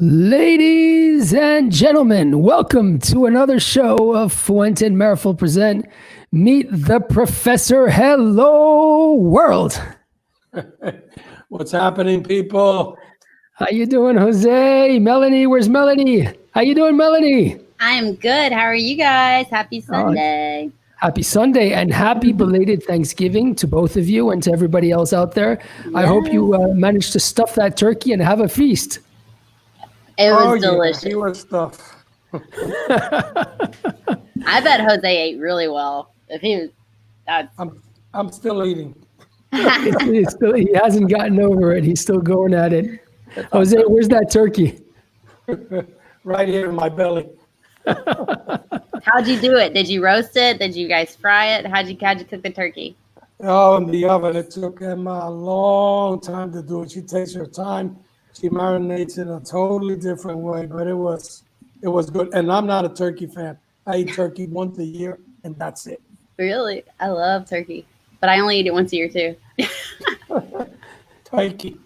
Ladies and gentlemen, welcome to another show of Fuente and Marifel present Meet the Professor. Hello, world. What's happening, people? How you doing, Jose? Melanie, where's Melanie? How you doing, Melanie? I am good. How are you guys? Happy Sunday. Happy Sunday and happy belated Thanksgiving to both of you and to everybody else out there. Yes. I hope you managed to stuff that turkey and have a feast. It was delicious. Yeah, he was stuffed. I bet Jose ate really well. If he was, I'm still eating. He hasn't gotten over it. He's still going at it. Jose, where's that turkey? Right here in my belly. How'd you do it? Did you roast it? Did you guys fry it? How'd you cook the turkey? Oh, in the oven. It took Emma a long time to do it. She takes her time. She marinates in a totally different way, but it was good. And I'm not a turkey fan. I eat turkey once a year, and that's it. Really? I love turkey, but I only eat it once a year too. Turkey.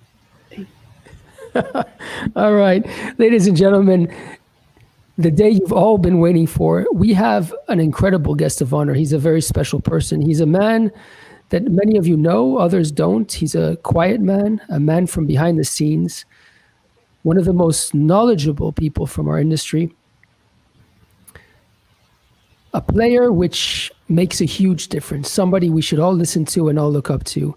All right, ladies and gentlemen, the day you've all been waiting for. We have an incredible guest of honor. He's a very special person. He's a man that many of you know, others don't. He's a quiet man, a man from behind the scenes, one of the most knowledgeable people from our industry, a player which makes a huge difference, somebody we should all listen to and all look up to.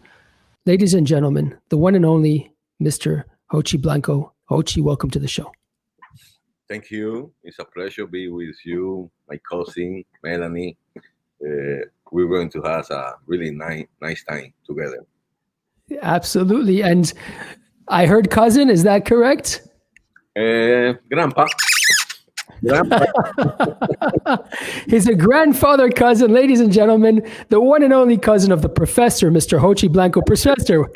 Ladies and gentlemen, the one and only Mr. Hochi Blanco. Hochi, welcome to the show. Thank you. It's a pleasure to be with you, my cousin, Melanie. We're going to have a really nice time together. Absolutely. And I heard cousin, is that correct? Grandpa. He's a grandfather cousin, ladies and gentlemen, the one and only cousin of the professor, Mr. Hochi Blanco. Professor.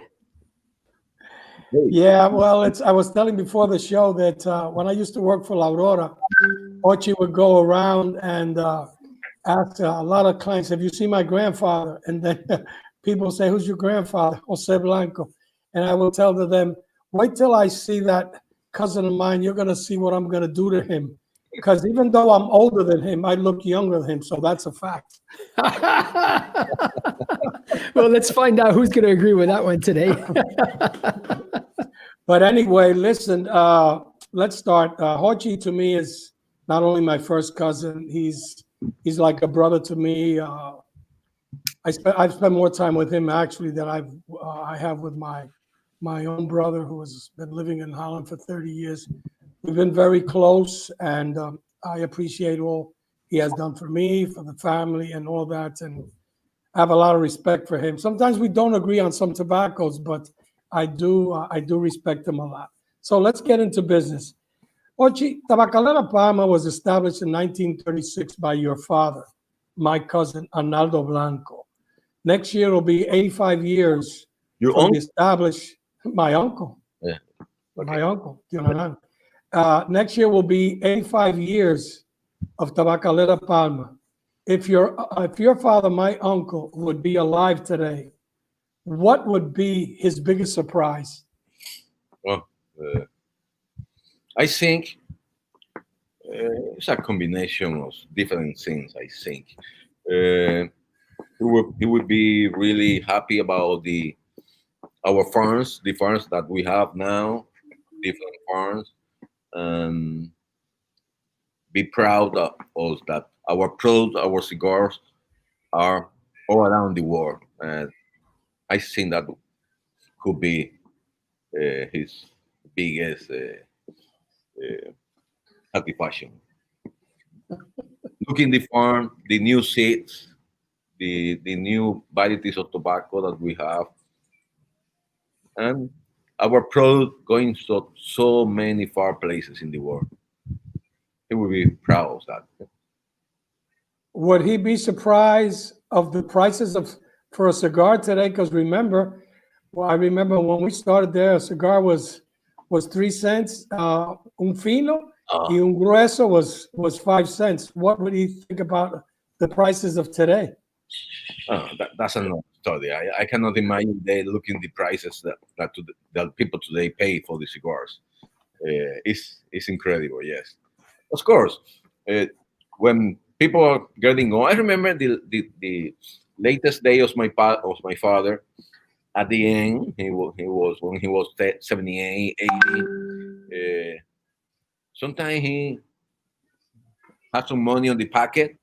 Yeah, well, I was telling before the show that when I used to work for La Aurora, Hochi would go around and ask a lot of clients, have you seen my grandfather? And then people say, who's your grandfather? Jose Blanco. And I will tell to them, wait till I see that cousin of mine, you're going to see what I'm going to do to him. Because even though I'm older than him, I look younger than him. So that's a fact. Well, let's find out who's going to agree with that one today. But anyway, listen, let's start. Hochi to me is not only my first cousin, he's like a brother to me. I've spent more time with him actually than I have with my own brother who has been living in Holland for 30 years. We've been very close, and I appreciate all he has done for me, for the family, and all that. And I have a lot of respect for him. Sometimes we don't agree on some tobaccos, but I do respect him a lot. So let's get into business. Hochi, Tabacalera Palma was established in 1936 by your father, my cousin, Arnaldo Blanco. Next year will be 85 years from established. My uncle. Yeah. Okay. My uncle, next year will be 85 years of Tabacalera Palma. If your father, my uncle, would be alive today, what would be his biggest surprise? Well, I think it's a combination of different things. I think he would be really happy about our farms, the farms that we have now, different farms, and be proud of us that our products, our cigars, are all around the world. And I think that could be his biggest satisfaction. Looking the farm, the new seeds, the new varieties of tobacco that we have, and our product going so many far places in the world. He would be proud of that. Would he be surprised of the prices for a cigar today? Because I remember when we started there, a cigar was 3 cents. Un fino y un grueso was 5 cents. What would he think about the prices of today? That's another story. I cannot imagine they looking the prices that people today pay for the cigars. It's incredible. Yes, of course. Uh, when people are getting on, I remember the latest day of of my father. At the end, he was when he was 78, 80. Sometimes he had some money on the pocket.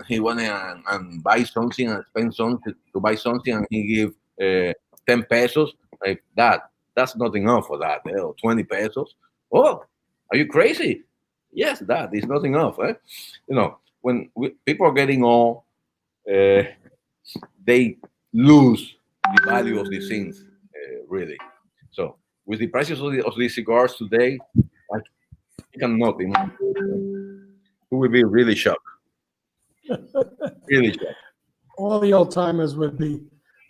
He went and buy something and spend something to buy something, and he give 10 pesos. Like that. That's not enough for that. 20 pesos. Oh, are you crazy? Yes, that is not enough. When people are getting old, uh, they lose the value of these things, really. So with the prices of the cigars today, I cannot imagine. We will be really shocked. Really shocked. All the old timers would be.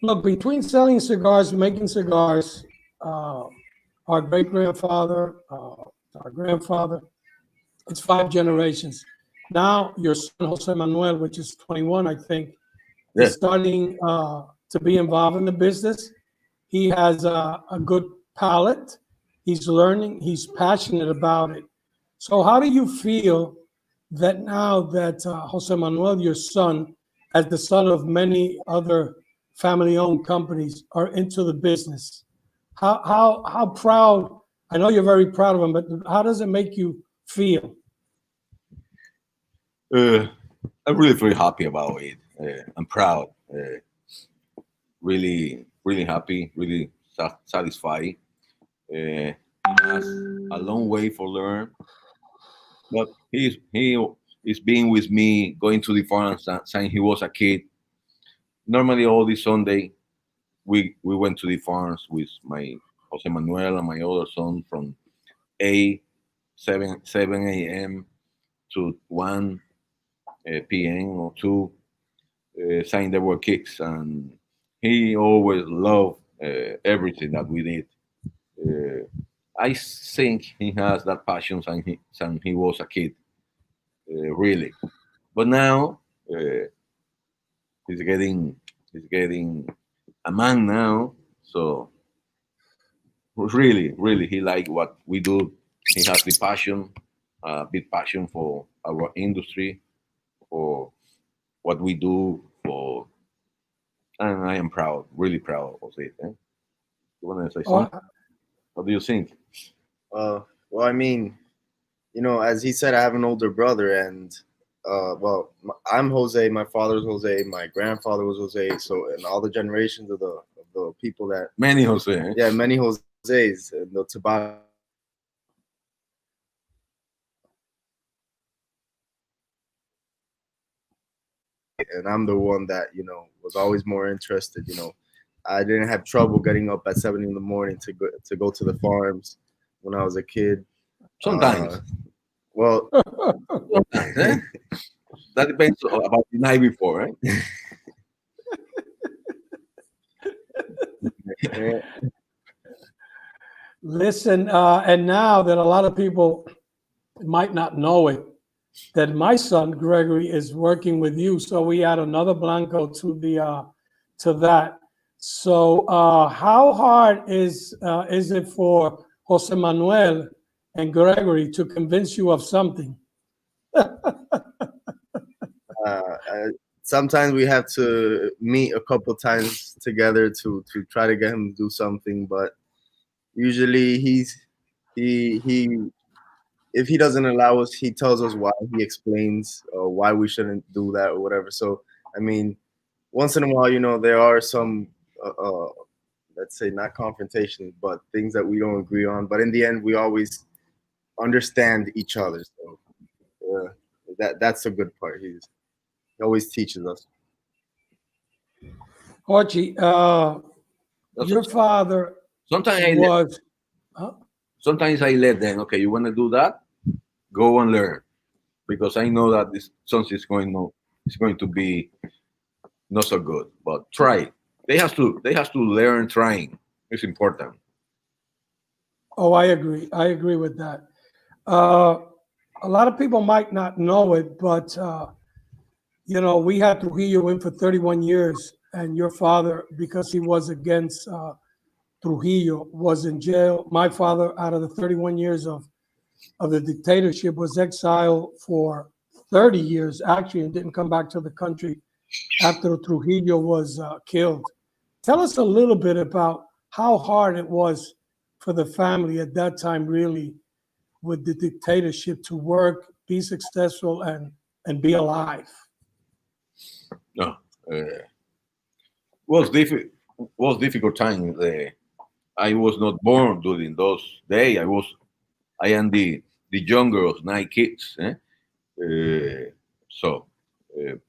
Look, between selling cigars, making cigars, our great grandfather, our grandfather, it's 5 generations. Now your son Jose Manuel, which is 21, I think, is Yes. starting to be involved in the business. He has a good palate. He's learning. He's passionate about it. So, how do you feel that now that Jose Manuel, your son, as the son of many other family-owned companies, are into the business? How proud? I know you're very proud of him, but how does it make you feel? Uh, I'm really very happy about it. I'm proud. Really, really happy. Really satisfied. He has a long way for learn, but he is being with me, going to the farm since he was a kid. Normally, all the Sunday, we went to the farms with my Jose Manuel and my other son from 7 a.m. to 1 p.m. or 2, saying there were kicks, and he always loved everything that we did. I think he has that passion since he was a kid, really. But now he's getting he's getting a man now, so really, really, he like what we do. He has the passion, big passion for our industry, for what we do, for, and I am proud, really proud of it. Eh? You want to say Oh, something? What do you think? Well, I mean, as he said, I have an older brother, and well, I'm Jose. My father's Jose. My grandfather was Jose. So, and all the generations of the people that, Many Jose. Eh? yeah, many Jose's, and the tobacco. And I'm the one that was always more interested. I didn't have trouble getting up at 7 in the morning to go to the farms when I was a kid. Sometimes. Well, Sometimes, eh? That depends about the night before, right? listen, and now that a lot of people might not know it, that my son Gregory is working with you, so we add another Blanco to the to that. So, how hard is it for Jose Manuel and Gregory to convince you of something? Sometimes we have to meet a couple times together to try to get him to do something, but usually he if he doesn't allow us, he tells us why. He explains why we shouldn't do that or whatever. So I mean, once in a while, there are some let's say not confrontations, but things that we don't agree on. But in the end, we always understand each other. So that's a good part. He always teaches us. Hochi, your father Sometimes was. sometimes I let them. Okay, you want to do that? Go and learn, because I know that this something is going to be not so good. But try. They have to learn trying. It's important. Oh, I agree. I agree with that. A lot of people might not know it, but we had Trujillo in for 31 years, and your father, because he was against Trujillo was in jail. My father, out of the 31 years of the dictatorship, was exiled for 30 years, actually, and didn't come back to the country after Trujillo was killed. Tell us a little bit about how hard it was for the family at that time, really, with the dictatorship, to work, be successful, and be alive. No, was difficult time. I was not born during those days. I am the younger of 9 kids. So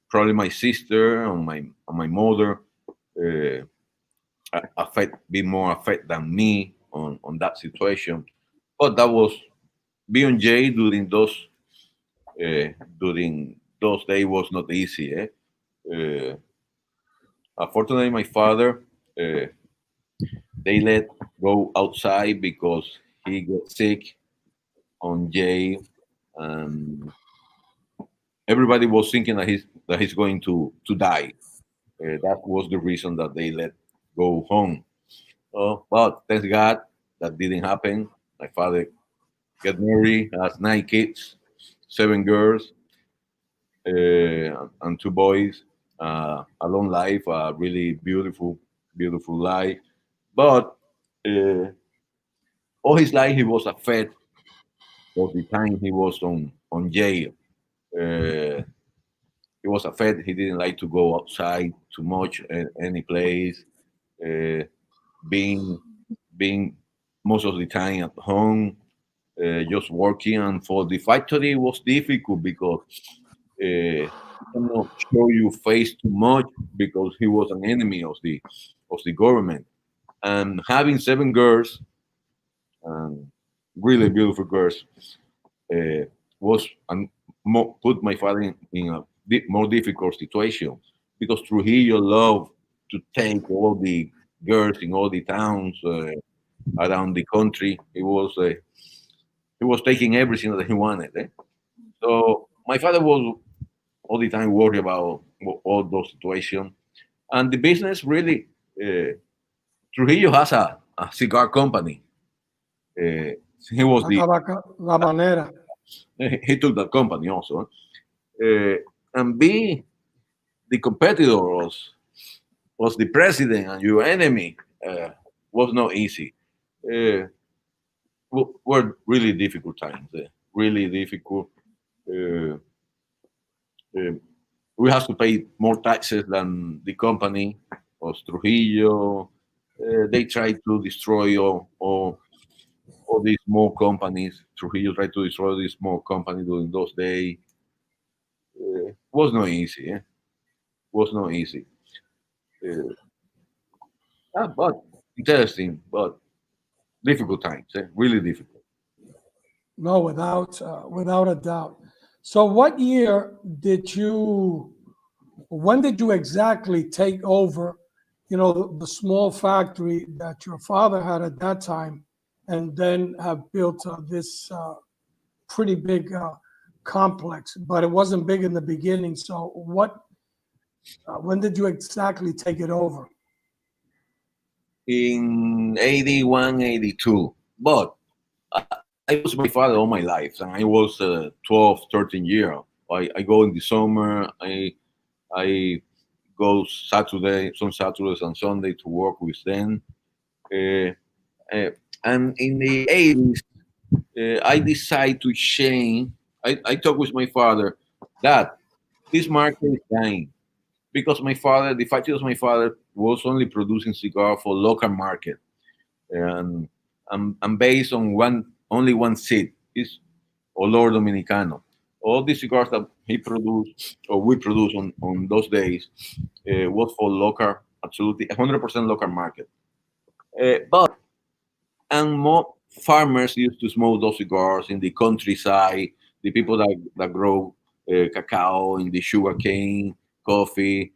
probably my sister and my mother be more affected than me on that situation. But that was being jail during those days was not easy. Unfortunately, my father they let go outside because he got sick on jail, and everybody was thinking that he's going to die. That was the reason that they let go home. But thank God that didn't happen. My father got married, has 9 kids, 7 girls, and 2 boys. A long life, a really beautiful life. But all his life he was affected of the time he was on jail. Uh, he was affected. He didn't like to go outside too much any place. Uh, being being most of the time at home, just working. And for the factory, it was difficult because he cannot show you face too much because he was an enemy of the government. And having 7 girls, and really beautiful girls, was and put my father in a more difficult situation because Trujillo loved to take all the girls in all the towns around the country. He was taking everything that he wanted. So my father was all the time worried about all those situations. And the business really, Trujillo has a cigar company. He was La Manera. he took that company also. And be the competitor was the president and your enemy was not easy. Uh, were really difficult times. Really difficult. Uh, uh, we have to pay more taxes than the company of Trujillo. They tried to destroy all these small companies. Trujillo tried to destroy these small companies during those days. Was not easy. Was not easy. Uh, but interesting, but difficult times. Really difficult. No, without a doubt. So, what year did you? When did you exactly take over? You know, the small factory that your father had at that time, and then have built this pretty big complex. But it wasn't big in the beginning. So, what? When did you exactly take it over? In 81, 82. But I was my father all my life, and I was 12, 13 years. I go in the summer. I go some Saturdays and Sunday to work with them. Uh, uh, and in the 80s, I decided to change. I talked with my father that this market is dying because my father, the factory of my father, was only producing cigar for local market, and I'm based on only one seed is Olor Dominicano. All the cigars that he produced or we produced on those days was for local, absolutely 100% local market. But and more farmers used to smoke those cigars in the countryside. The people that grow cacao in the sugar cane, coffee,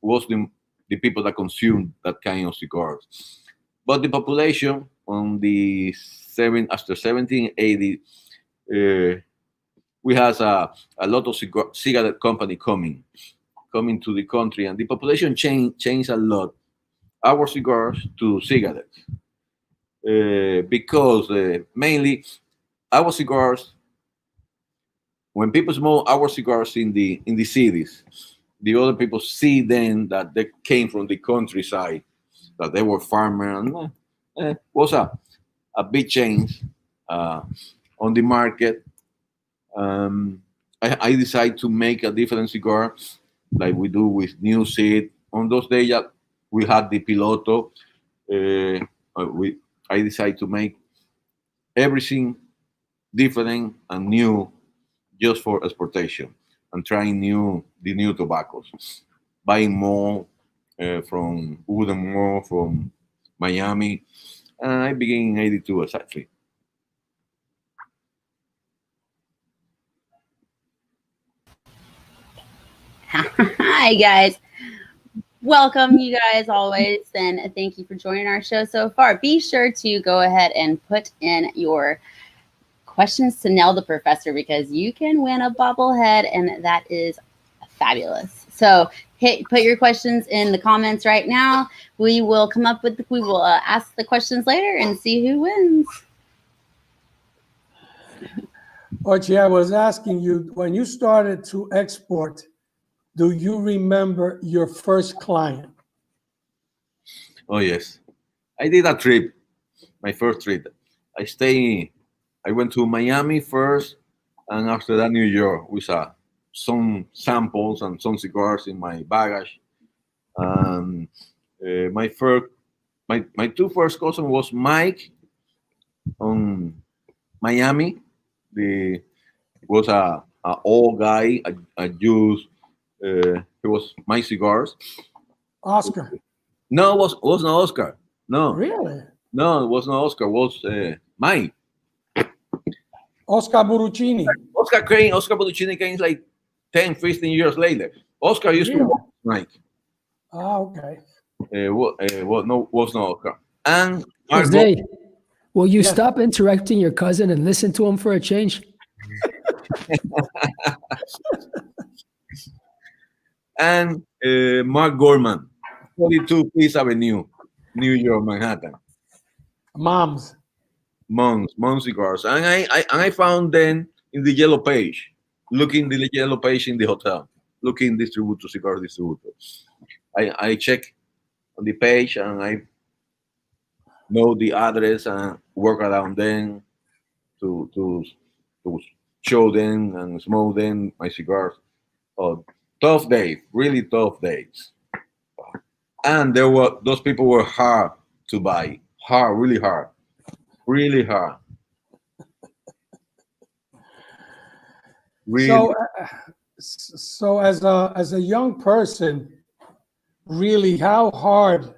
was the people that consume that kind of cigars. But the population on the after 1780, we has a lot of cigarette company coming to the country, and the population changed a lot. our cigars to cigarettes because mainly our cigars, when people smoke our cigars in the cities, the other people see then that they came from the countryside, that they were farmers. And, was a big change uh, on the market. I decided to make a different cigar, like we do with new seed. On those days, we had the piloto. We I decided to make everything different and new, just for exportation and trying the new tobaccos, buying more from Uden, more from Miami. And I began in '82 exactly. Hi, guys. Welcome, you guys, always, and thank you for joining our show so far. Be sure to go ahead and put in your questions to Nell the Professor, because you can win a bobblehead, and that is fabulous. So put your questions in the comments right now. We will ask the questions later and see who wins. Hochi, I was asking you, when you started to export, do you remember your first client? Oh yes, I did a trip, my first trip. I went to Miami first, and after that New York with some samples and some cigars in my baggage. And my first, my two first cousins was Mike on Miami. The was a old guy. I used he was my cigars. Oscar. No, was not Oscar. No, Really? no, it was not Oscar. It was Mike. Oscar Buruccini. Oscar Boducini came like 10, 15 years later. Oscar used to Really? work with Mike. Ah, okay. Was not Oscar. And Marco, Jose, will you Yeah. stop interrupting your cousin and listen to him for a change? and Mark Gorman, 42 Peace Avenue, New York, Manhattan. Moms. Mons cigars. And I found them in the yellow page, looking the yellow page in the hotel, looking distributor, cigar distributor. I check on the page and I know the address and work around them to show them and smoke them my cigars. Oh, tough days, really tough days. And those people were hard to buy, hard, really hard, really hard. Really, So as a young person, really, how hard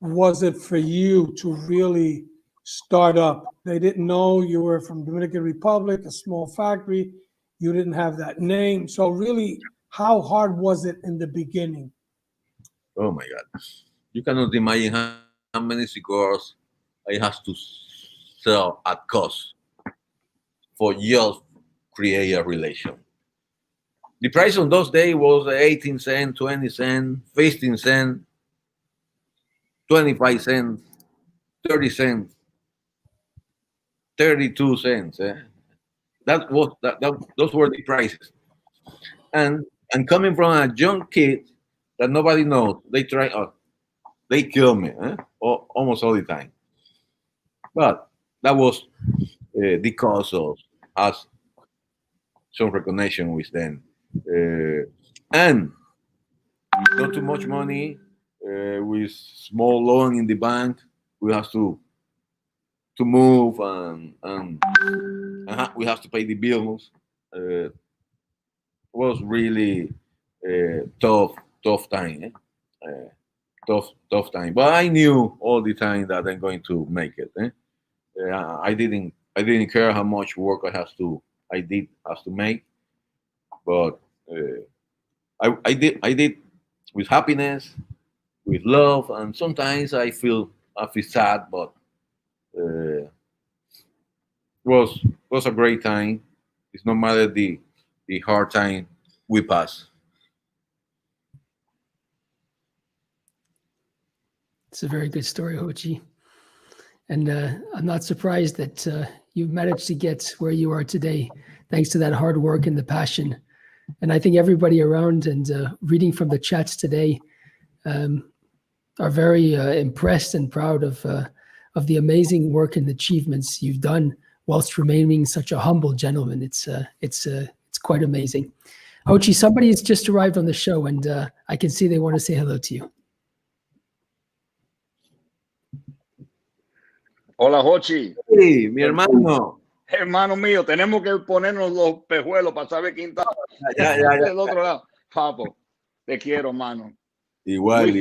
was it for you to really start up? They didn't know you were from Dominican Republic, a small factory. You didn't have that name. So really, how hard was it in the beginning? oh my God. You cannot imagine how many cigars I have to sell at cost for just create a relation. The price on those days was 18 cents, 20 cents, 15 cents, 25 cents, 30 cents, 32 cents. Those were the prices. And coming from a young kid that nobody knows, they kill me almost all the time. But that was the cause of us some recognition with them. And not too much money, with small loan in the bank. We have to move and we have to pay the bills. Was really tough time. Tough time. But I knew all the time that I'm going to make it. I didn't care how much work I did have to make, but I did with happiness, with love, and sometimes I feel sad, but was a great time. It's no matter the hard time we pass. It's a very good story, Hochi. And I'm not surprised that you've managed to get where you are today, thanks to that hard work and the passion. And I think everybody around and reading from the chats today are very impressed and proud of the amazing work and achievements you've done whilst remaining such a humble gentleman. It's quite amazing. Hochi, somebody has just arrived on the show, and I can see they want to say hello to you. Hola, Jochy. Hey, mi hermano. Hermano mío, tenemos que ponernos los pejuelos para saber quién está Ya. del otro lado. Papo, te quiero, hermano. Igual.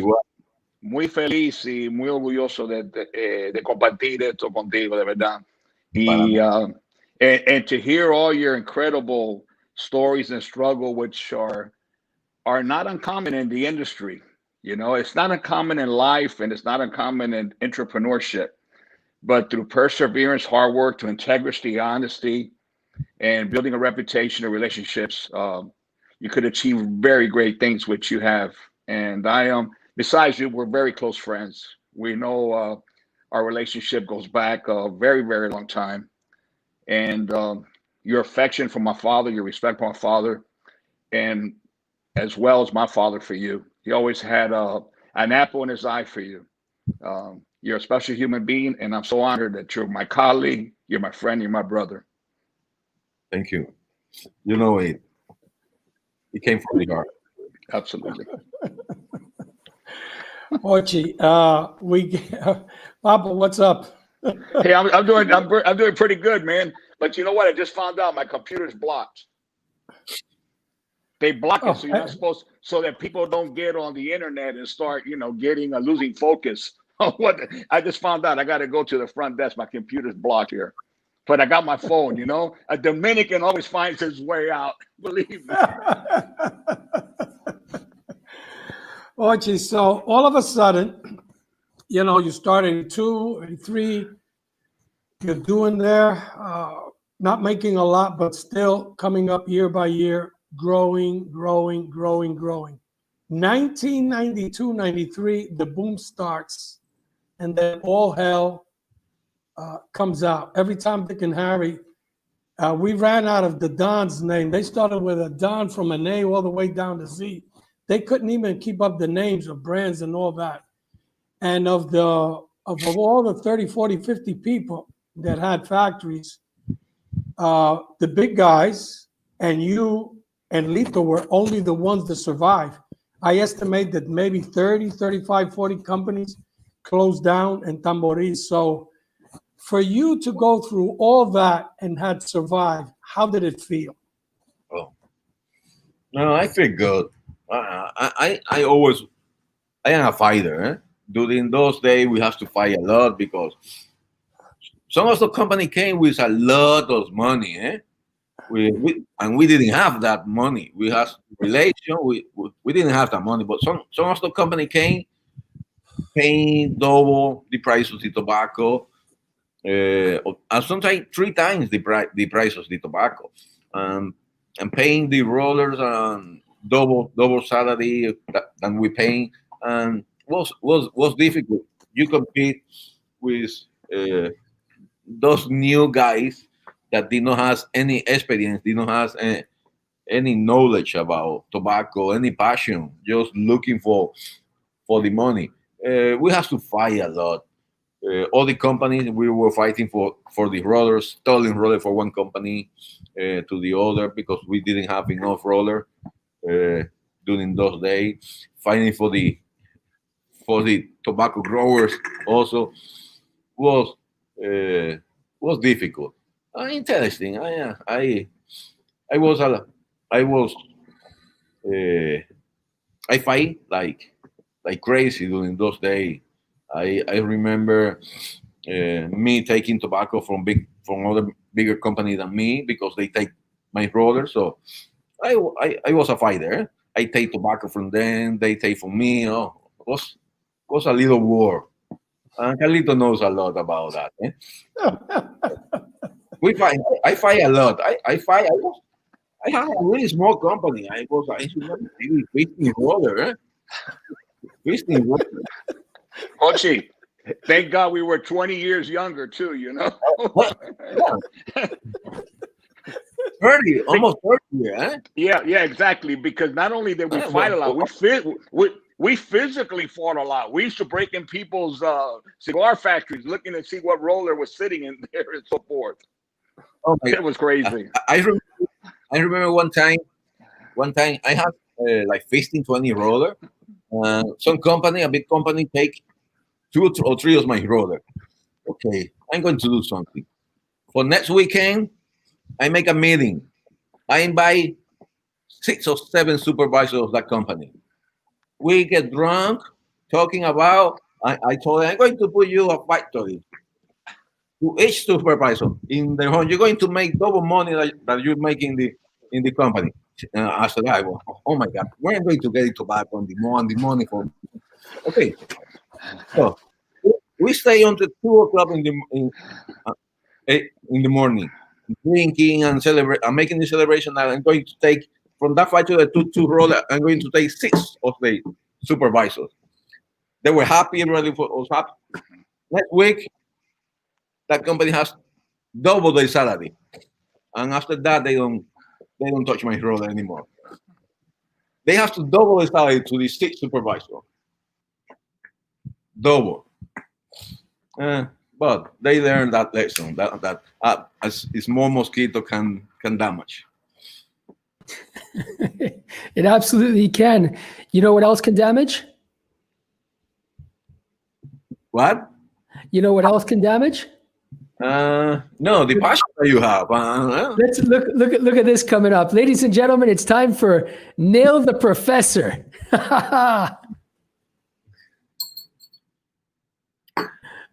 Muy feliz y muy orgulloso de compartir esto contigo, de verdad. And to hear all your incredible stories and struggle, which are not uncommon in the industry. You know, it's not uncommon in life, and it's not uncommon in entrepreneurship. But through perseverance, hard work, to integrity, honesty, and building a reputation and relationships, you could achieve very great things, which you have. And I am, besides you, we're very close friends. We know our relationship goes back a very, very long time. And your affection for my father, your respect for my father, and as well as my father for you. He always had an apple in his eye for you. You're a special human being, and I'm so honored that you're my colleague, you're my friend, you're my brother. Thank you. You know it came from the heart. Absolutely. Hochi, Papa, what's up? Hey, I'm doing pretty good, man. But you know what? I just found out my computer's blocked. They block it, so you're not supposed, so that people don't get on the internet and start, getting losing focus. What I just found out, I got to go to the front desk. My computer's blocked here, but I got my phone. A Dominican always finds his way out. Believe me. Hochi, so all of a sudden, you started in 2 and 3. You're doing there, not making a lot, but still coming up year by year, growing. 1992, 93, the boom starts, and then all hell comes out. Every time Dick and Harry, we ran out of the Don's name. They started with a Don from an A all the way down to Z. They couldn't even keep up the names of brands and all that. And of all the 30, 40, 50 people that had factories, the big guys and you and Lito were only the ones that survived. I estimate that maybe 30, 35, 40 companies closed down in Tamboril. So for you to go through all that and had survived, how did it feel? Oh, no, I feel good. I am a fighter. Eh? During those days, we have to fight a lot because some of the company came with a lot of money. Eh? We didn't have that money. We had relation. We didn't have that money, but some of the company came paying double the price of the tobacco, and sometimes 3 times the price of the tobacco, and paying the rollers and double salary than we paying, and was difficult. You compete with those new guys that did not have any experience, did not have any knowledge about tobacco, any passion, just looking for the money. We have to fight a lot. All the companies we were fighting for the rollers, stolen roller for one company to the other because we didn't have enough roller during those days. Fighting for the tobacco growers also was difficult. Interesting. I fight like crazy during those days. I remember me taking tobacco from other bigger company than me because they take my brother. So I was a fighter. I take tobacco from them. They take from me. Oh, it was a little war. And Carlito knows a lot about that. Eh? I fight a lot. I fight. I have a really small company. I remember maybe 15 roller. 15 roller. Hochi, thank God we were 20 years younger too, you know? What? Yeah. 30, almost 30 years, eh? Yeah, exactly. Because not only did we fight a lot, we physically fought a lot. We used to break in people's cigar factories looking to see what roller was sitting in there and so forth. Oh my It God. was crazy. I remember one time I had like 15, 20 roller. Some company, a big company, take 2 or 3 of my roller. Okay, I'm going to do something. For next weekend, I make a meeting. I invite 6 or 7 supervisors of that company. We get drunk, talking about. I told them, I'm going to put you a factory to each supervisor in their home. You're going to make double money that you're making in the company. I said, oh my God, where am I going to get it back on the money for? Okay, so we stay until 2 o'clock in the morning, drinking and celebrate. I'm making the celebration that I'm going to take from that fight to the two roller. I'm going to take 6 of the supervisors. They were happy. Everybody was happy. Next week, that company has double their salary, and after that, they don't touch my roller anymore. They have to double the salary to the 6 supervisor. Double. But they learned that lesson that a small mosquito can damage. It absolutely can. You know what else can damage? What? You know what else can damage? No, the passion that you have. Let's look at this coming up. Ladies and gentlemen, it's time for Nail the Professor.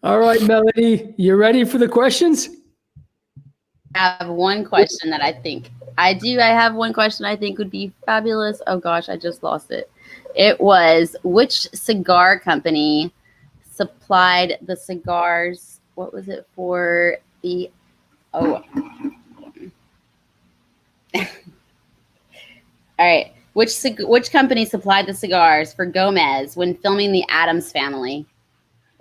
All right, Melanie, you ready for the questions? I have one question that I think I have one question I think would be fabulous. Oh gosh, I just lost it. It was, which cigar company supplied the cigars? What was it for the? Oh. All right. Which company supplied the cigars for Gomez when filming The Addams Family?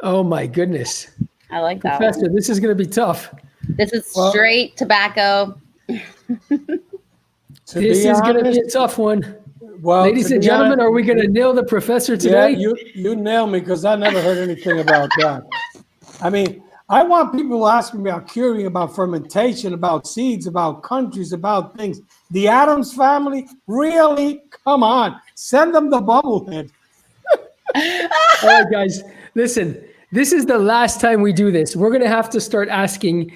Oh my goodness. I like that Professor, one. this is going to be tough. This is straight tobacco. This is going to be a tough one. Well, ladies and gentlemen, are we going to nail the professor today? Yeah, you nailed me because I never heard anything about that. I mean, I want people asking me about curing, about fermentation, about seeds, about countries, about things. The Addams Family, really? Come on, send them the bubblehead. All right, guys, listen. This is the last time we do this. We're going to have to start asking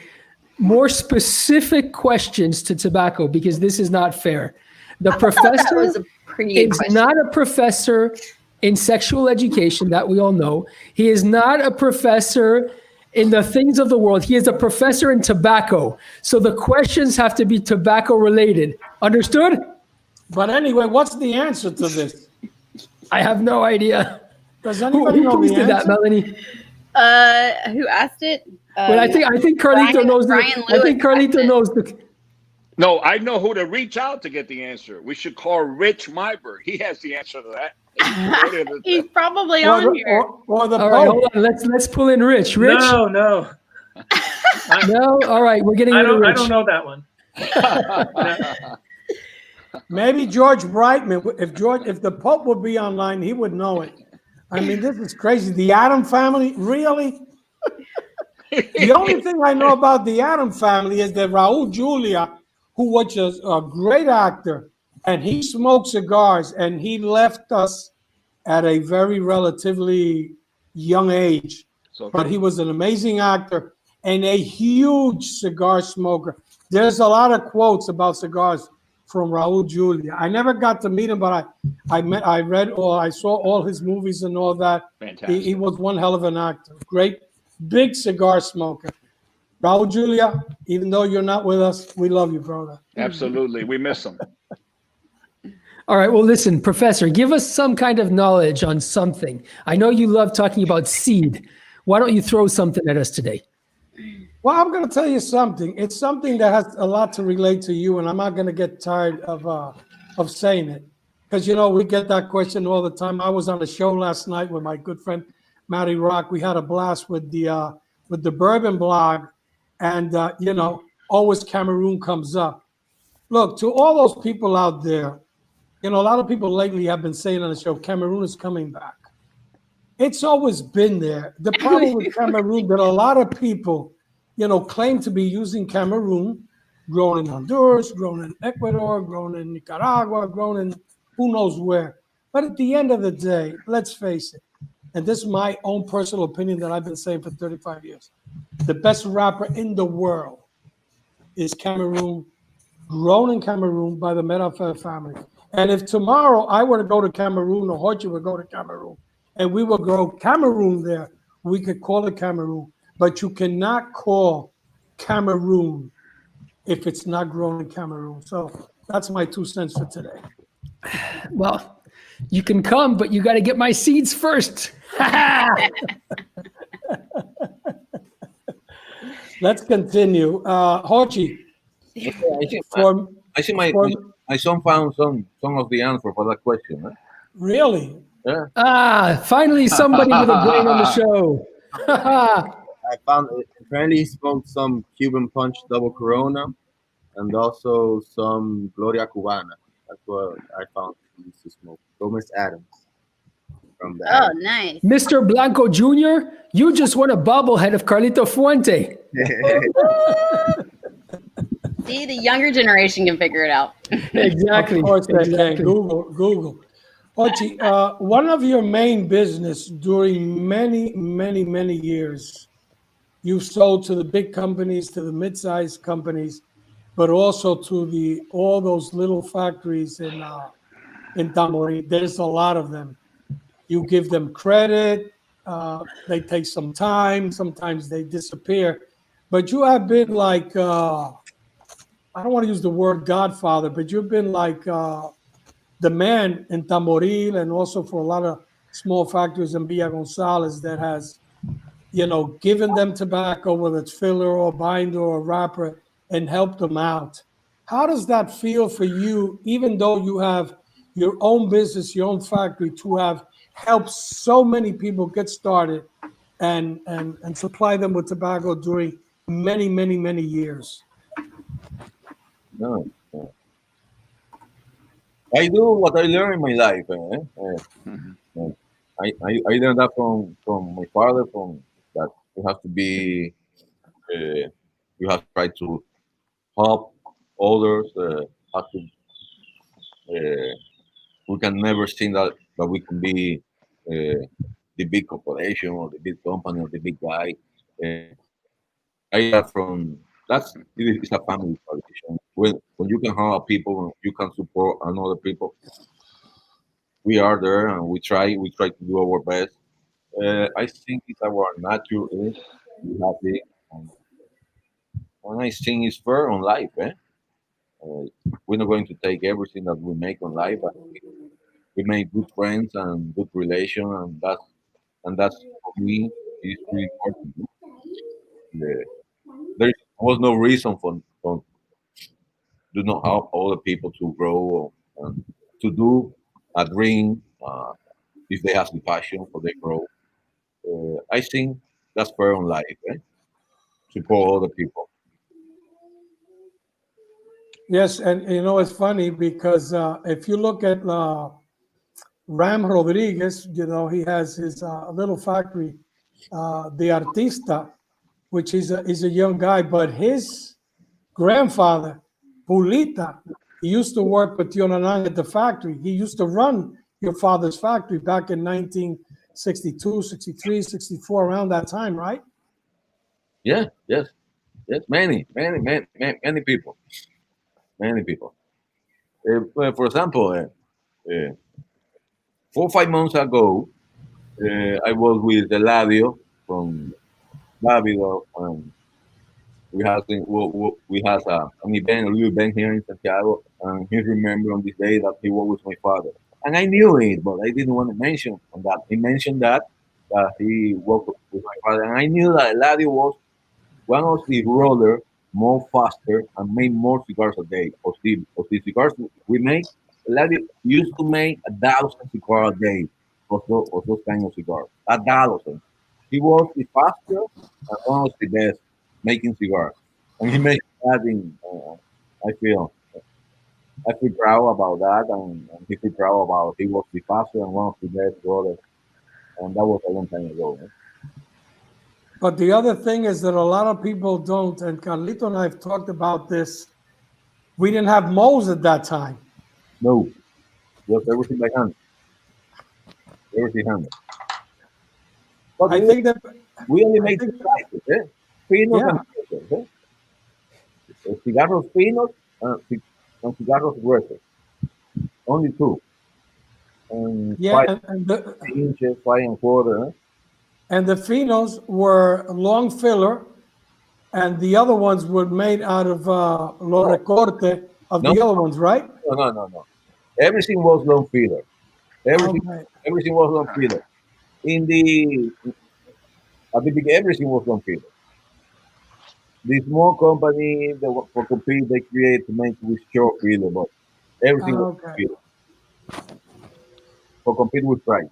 more specific questions to tobacco because this is not fair. The professor was a pretty good is question. not a professor in sexual education, that we all know. He is not a professor in the things of the world. He is a professor in tobacco. So the questions have to be tobacco related. Understood? But anyway, what's the answer to this? I have no idea. Does anybody know Who the posted that, answer? Melanie? Who asked it? But I think Carlito knows. Brian I think Lewis Carlito knows the. No, I know who to reach out to get the answer. We should call Rich Myberg. He has the answer to that. He's probably Or on the, here. or the All right, Pope? hold on. Let's pull in Rich. Rich? No. No. All right, we're getting into Rich. I don't know that one. Maybe George Brightman. If the Pope would be online, he would know it. I mean, this is crazy. The Addams Family, really? The only thing I know about the Addams Family is that Raul Julia, who was a great actor, and he smoked cigars, and he left us at a very relatively young age. But he was an amazing actor and a huge cigar smoker. There's a lot of quotes about cigars from Raul Julia. I never got to meet him, but I saw all his movies and all that. Fantastic. He was one hell of an actor. Great, big cigar smoker. Raul Julia, even though you're not with us, we love you, brother. Absolutely. We miss him. All right. Well, listen, Professor, give us some kind of knowledge on something. I know you love talking about seed. Why don't you throw something at us today? Well, I'm going to tell you something. It's something that has a lot to relate to you, and I'm not going to get tired of saying it. Because, we get that question all the time. I was on a show last night with my good friend Matty Rock. We had a blast with the bourbon blog, and always Cameroon comes up. Look, to all those people out there, a lot of people lately have been saying on the show, Cameroon is coming back. It's always been there. The problem with Cameroon that a lot of people, claim to be using Cameroon, grown in Honduras, grown in Ecuador, grown in Nicaragua, grown in who knows where. But at the end of the day, let's face it, and this is my own personal opinion that I've been saying for 35 years, the best rapper in the world is Cameroon, grown in Cameroon by the Medafel family. And if tomorrow I were to go to Cameroon or Hochi would go to Cameroon and we will grow Cameroon there, we could call it Cameroon. But you cannot call Cameroon if it's not grown in Cameroon. So that's my 2 cents for today. Well, you can come, but you got to get my seeds first. Let's continue. Hochi, I see my son found some of the answer for that question. Huh? Really? Yeah. Finally somebody with a brain on the show. I found it. Apparently he smoked some Cuban Punch Double Corona and also some Gloria Cubana. That's what I found he used to smoke. Gomez Adams from the Oh, nice. Mr. Blanco Jr., you just won a bobblehead of Carlito Fuente. See, the younger generation can figure it out. Exactly. Of course they Exactly. can. Google. Hochi, one of your main business during many, many, many years, you sold to the big companies, to the mid-sized companies, but also to all those little factories in Tamori. There's a lot of them. You give them credit. They take some time. Sometimes they disappear. But you have been like, I don't want to use the word godfather, but you've been like the man in Tamboril and also for a lot of small factories in Villa Gonzalez that has, given them tobacco, whether it's filler or binder or wrapper, and helped them out. How does that feel for you, even though you have your own business, your own factory, to have helped so many people get started and supply them with tobacco during many, many, many years? No. I do what I learned in my life. I learned that from my father. From that you have to be, you have to try to help others. Have to, we can never think that we can be the big corporation or the big company or the big guy. I got from it's a family tradition. When you can help people, when you can support another people, we are there and we try to do our best. I think it's our nature is to be happy, and I think it's fair on life. We're not going to take everything that we make on life, but we make good friends and good relation, and that's for me is really important. There was no reason for do not help other people to grow and to do a dream if they have the passion for their growth. I think that's fair on life. Support other people. Yes, and it's funny because if you look at Ram Rodriguez, he has his little factory, the Artista, which is a young guy, but his grandfather, Pulita, he used to work with Yonanan at the factory. He used to run your father's factory back in 1962, 63, 64, around that time, right? Yeah, yes, yes. Many people. Many people. Well, for example, 4 or 5 months ago, I was with Eladio from Davido, and we had an event, a little event here in Santiago, and he remembered on this day that he was with my father, and I knew it, but I didn't want to mention on that. He mentioned that he worked with my father, and I knew that Eladio was one of the roller more faster and made more cigars a day. Of the cigars we make, Eladio used to make 1,000 cigars a day. of those kind of cigars. At Dallas, he was the fastest and one of the best making cigars, and he made that in. I feel I feel proud about that, and he feel proud about he was the fastest and one of the best brothers, and that was a long time ago. But the other thing is that a lot of people don't, and Carlito and I have talked about this. We didn't have molds at that time. No, just everything by hand, everything hand. But I think that, we only I make think, two sizes, finos yeah. and gruesos, cigarros finos and cigarros gruesos. Only two, and Yeah, five and inches, 5 1/4. and the finos were long filler, and the other ones were made out of lo No, recorte of no, the other ones, right? no. Everything was long filler. Everything, Okay. everything was long filler. In the at the beginning, everything was long filler. The small company that for compete they create to make with short filler, but everything was long Okay. filler for compete with price.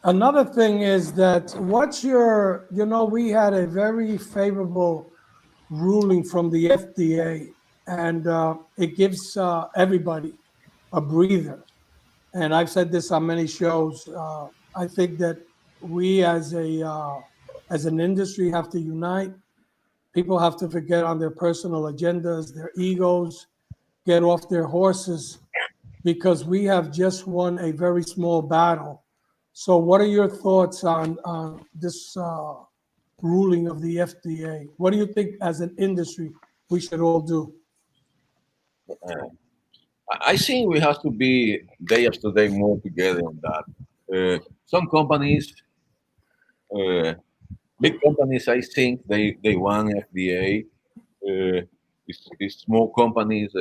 Another thing is that what's your, we had a very favorable ruling from the FDA, and it gives everybody a breather. And I've said this on many shows. I think that we as an industry have to unite. People have to forget on their personal agendas, their egos, get off their horses, because we have just won a very small battle. So, what are your thoughts on this ruling of the FDA? What do you think, as an industry, we should all do? I think we have to be day after day more together on that. Some companies, uh, big companies, I think they want FDA. These small companies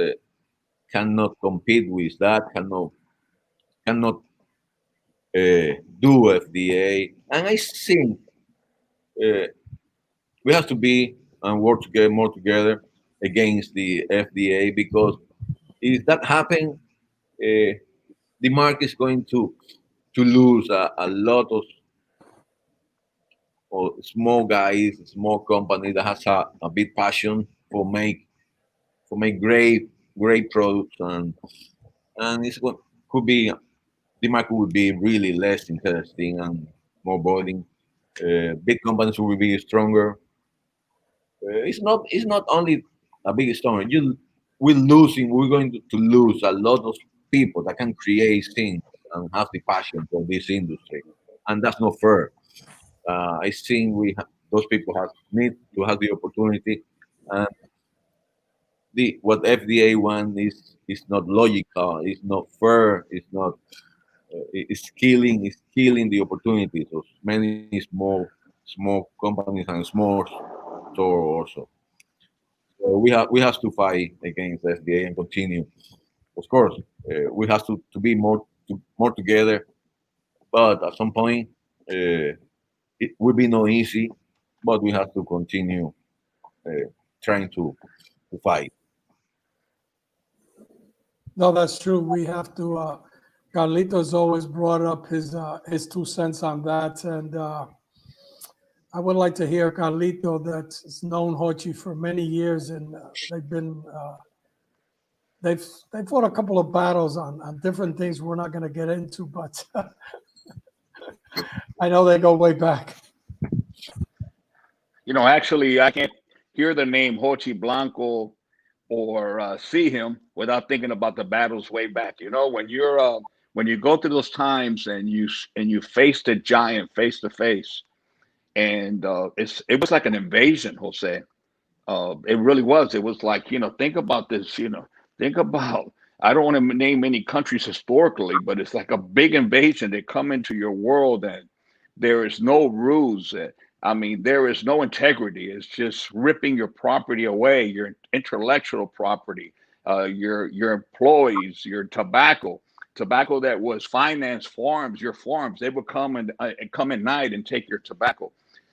cannot compete with that, cannot do FDA, and I think uh, we have to be and work together more together against the FDA because if that happens, the market is going to lose a lot of small guys, small company that has a big passion for make great products and could be the market would be really less interesting and more boring. Big companies will be stronger. It's not only a big storm. We're going to lose a lot of people that can create things and have the passion for this industry, and that's not fair. I think those people have need to have the opportunity, and the what FDA want is not logical. It's not fair. It's not. It's killing the opportunities of many small companies and small stores also. So we have to fight against FDA and continue. Of course, we have to be more together. But at some point, it will be not easy. But we have to continue trying to fight. No, that's true. We have to. Carlitos always brought up his 2 cents on that, and I would like to hear Carlito, that's known Hochi for many years, and they've fought a couple of battles on different things we're not going to get into, but I know they go way back. Actually, I can't hear the name Hochi Blanco or see him without thinking about the battles way back. When you go through those times and you face the giant face to face, and it was like an invasion, Jose. It really was. It was like, think about this, think about, I don't want to name any countries historically, but it's like a big invasion. They come into your world and there is no rules. I mean, there is no integrity. It's just ripping your property away, your intellectual property, your employees, your tobacco that was finance farms, your farms. They would come at night and take your tobacco.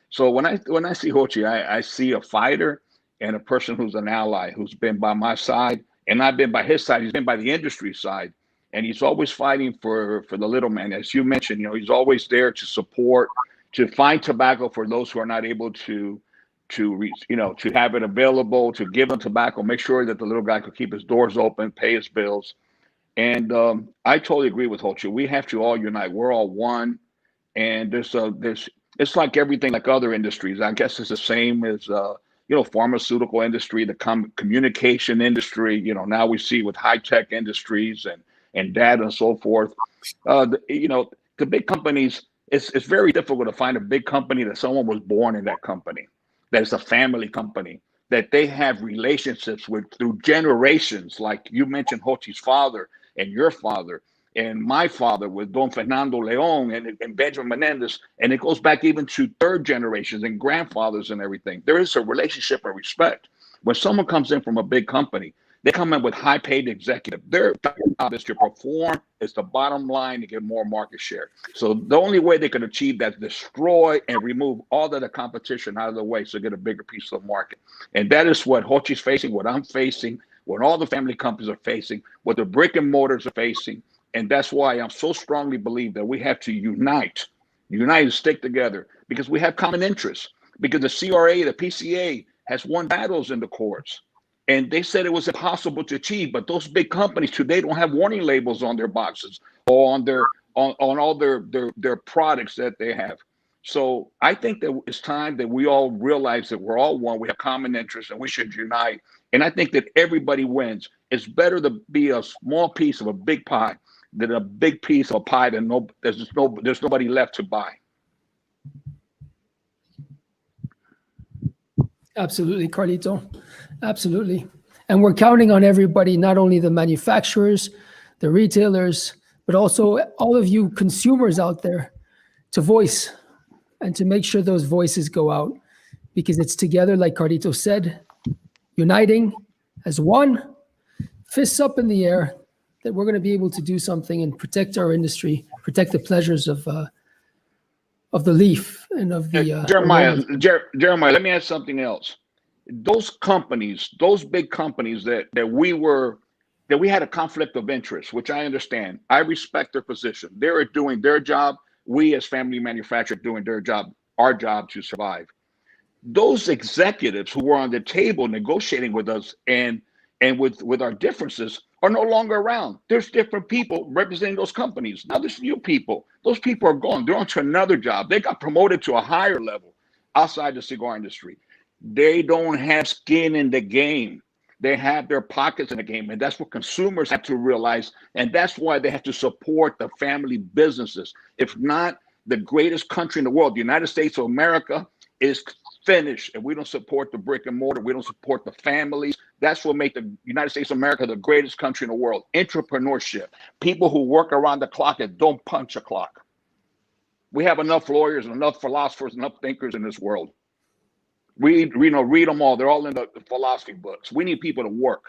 So when I see Hochi, I see a fighter and a person who's an ally, who's been by my side, and I've been by his side. He's been by the industry side, and he's always fighting for the little man. As you mentioned, he's always there to support, to find tobacco for those who are not able to have it available, to give them tobacco, make sure that the little guy could keep his doors open, pay his bills. And I totally agree with Hochi. We have to all unite. We're all one. And it's like everything, like other industries. I guess it's the same as pharmaceutical industry, the communication industry. Now we see with high tech industries and data and so forth. The big companies. It's very difficult to find a big company that someone was born in that company, that it's a family company, that they have relationships with through generations. Like you mentioned, Hochi's father and your father and my father with Don Fernando Leon and Benjamin Menendez, and it goes back even to third generations and grandfathers and everything. There is a relationship and respect. When someone comes in from a big company, they come in with high-paid executive. Their job is to perform. It's the bottom line to get more market share. So the only way they can achieve that is destroy and remove all of the competition out of the way so get a bigger piece of the market. And that is what Hochi's facing, what I'm facing, what all the family companies are facing, what the brick and mortars are facing. And that's why I'm so strongly believe that we have to unite and stick together because we have common interests. Because the CRA, the PCA has won battles in the courts. And they said it was impossible to achieve, but those big companies today don't have warning labels on their boxes or on all their products that they have. So I think that it's time that we all realize that we're all one. We have common interests, and we should unite. And I think that everybody wins. It's better to be a small piece of a big pie than a big piece of a pie that there's nobody left to buy. Absolutely, Carlito. Absolutely. And we're counting on everybody, not only the manufacturers, the retailers, but also all of you consumers out there to voice and to make sure those voices go out because it's together, like Carlito said, uniting as one, fists up in the air, that we're going to be able to do something and protect our industry, protect the pleasures of the leaf and of the Jeremiah, let me add something else. Those companies, those big companies that we had a conflict of interest, which I understand. I respect their position. They're doing their job. We as family manufacturers doing their job, our job to survive. Those executives who were on the table negotiating with us and with our differences are no longer around. There's different people representing those companies. Now there's new people. Those people are gone. They're on to another job. They got promoted to a higher level outside the cigar industry. They don't have skin in the game. They have their pockets in the game. And that's what consumers have to realize. And that's why they have to support the family businesses. If not, the greatest country in the world, the United States of America, is finished. If we don't support the brick and mortar, we don't support the families. That's what makes the United States of America the greatest country in the world. Entrepreneurship. People who work around the clock and don't punch a clock. We have enough lawyers, enough philosophers, enough thinkers in this world. Read them all. They're all in the philosophy books. We need people to work.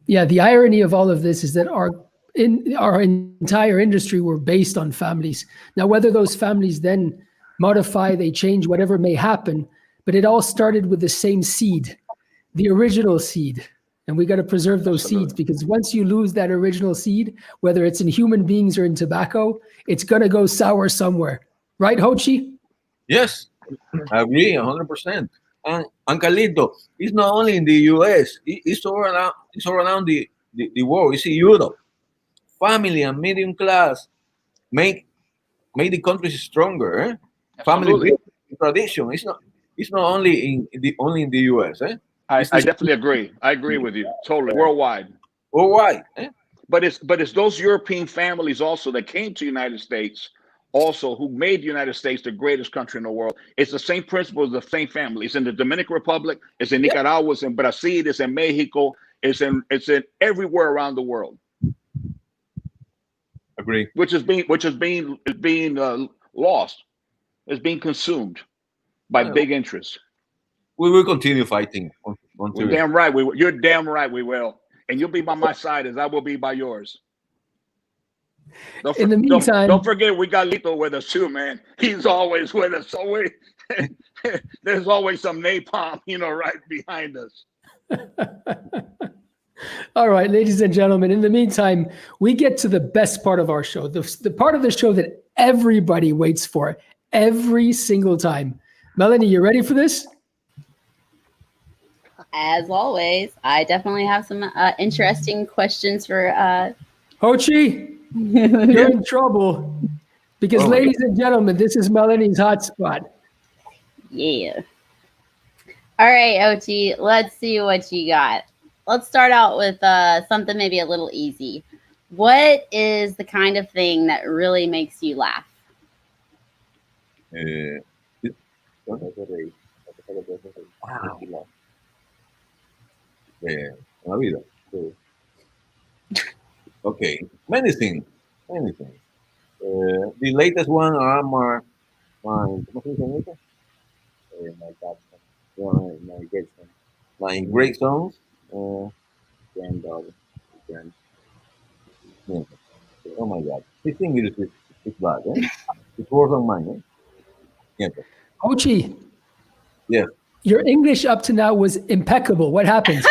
Yeah, the irony of all of this is that our entire industry were based on families. Now, whether those families then modify, they change, whatever may happen, but it all started with the same seed, the original seed. And we got to preserve those seeds because once you lose that original seed, whether it's in human beings or in tobacco, it's going to go sour somewhere. Right, Hochi? Yes, I agree 100%. And Carlito, it's not only in the US, it's all around the world. It's in Europe. Family and medium class make the countries stronger. Eh? Family tradition. It's not only in the US. Eh? I definitely agree. I agree with you totally. Worldwide. Eh? But it's those European families also that came to the United States also who made the United States the greatest country in the world. It's the same principles, the same family. It's in the Dominican Republic, it's in Nicaragua, it's in Brazil, it's in Mexico, it's in everywhere around the world. Agree. Which is being lost. It's being consumed by big interests. We will continue fighting. You're damn right. You're damn right. We will, and you'll be by my side as I will be by yours. In the meantime, don't forget we got Lito with us too, man. He's always with us. So there's always some napalm, right behind us. All right, ladies and gentlemen, in the meantime, we get to the best part of our show, the part of the show that everybody waits for every single time. Melanie, you ready for this? As always, I definitely have some interesting questions for. Hochi, you're in trouble because, Oh my ladies and gentlemen, this is Melanie's hotspot. Yeah. All right, Ochi, let's see what you got. Let's start out with something maybe a little easy. What is the kind of thing that really makes you laugh? Eh, wow. La vida. Okay, many things, many things. The latest one are my ¿cómo se dice eso? My godson, my great son, my great sons, granddaughter, grand. Yeah. Oh my God, his English is bad, eh? It's worse than mine, eh? Yeah. Hochi, Yes. your English up to now was impeccable. What happened?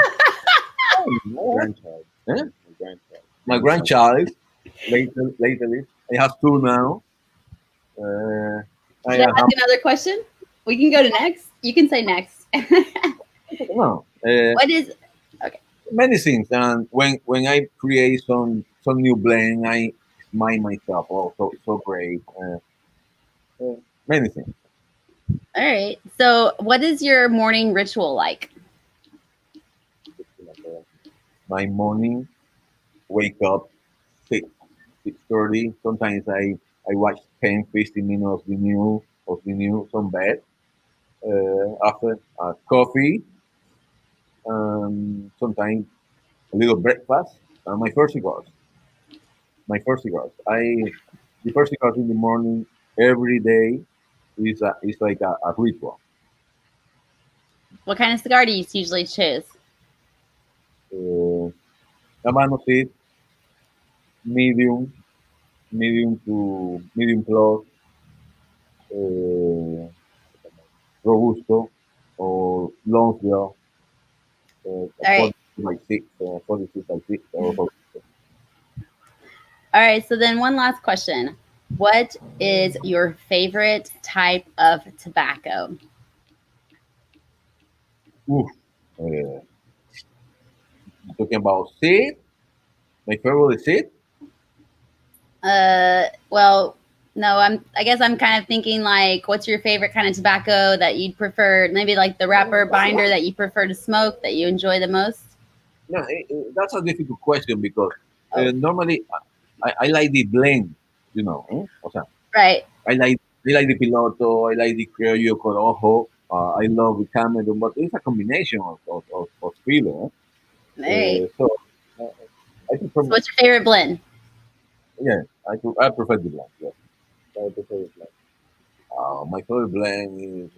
Grandchild. Eh? My grandchild. My grandchild, lately, I have two now. I Should I have ask another question? We can go to next. You can say next. no. What is Many things, and when I create some new blend, I mind myself. Oh, so great. Many things. all right? So, what is your morning ritual like? My morning, wake up 6:30. Sometimes I watch 10, 15 minutes of the news on bed. After coffee, sometimes a little breakfast. My first cigars. My first cigars. The first cigars in the morning every day is like a ritual. What kind of cigar do you usually choose? Uh, Habano seed, medium, medium to medium plus, uh, robusto, or Lonsdale, All right. 40 by 6, 46 by 6. Or, All right. So then, one last question: what is your favorite type of tobacco? oof, talking about seed, my favorite seed. Well, no, I guess I'm kind of thinking like, what's your favorite kind of tobacco that you'd prefer? Maybe like the wrapper binder that you prefer to smoke that you enjoy the most. No, that's a difficult question because Oh, normally I like the blend, you know. O sea, right. I like the Piloto, I like the Criollo Corojo, I love the Cameron, but it's a combination of filler. All right. So uh, I prefer, So, what's your favorite blend? yeah, I prefer the blend. Yes. I prefer the black. My favorite blend is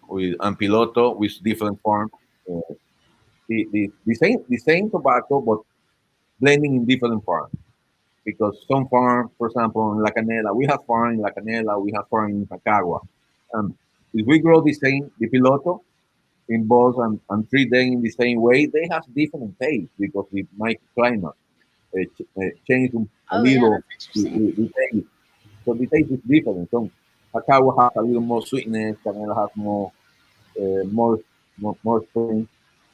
with and Piloto with different forms. Uh, the same tobacco, but blending in different farms. Because some farm, for example, in La Canela, we have farm in La Canela, we have farm in Jacagua. If we grow the Piloto, in both and treat them in the same way, they have different taste because the microclimate change a Oh, yeah, little that's interesting. the taste. So the taste is different. So Jacagua has a little more sweetness, Canela has more strength.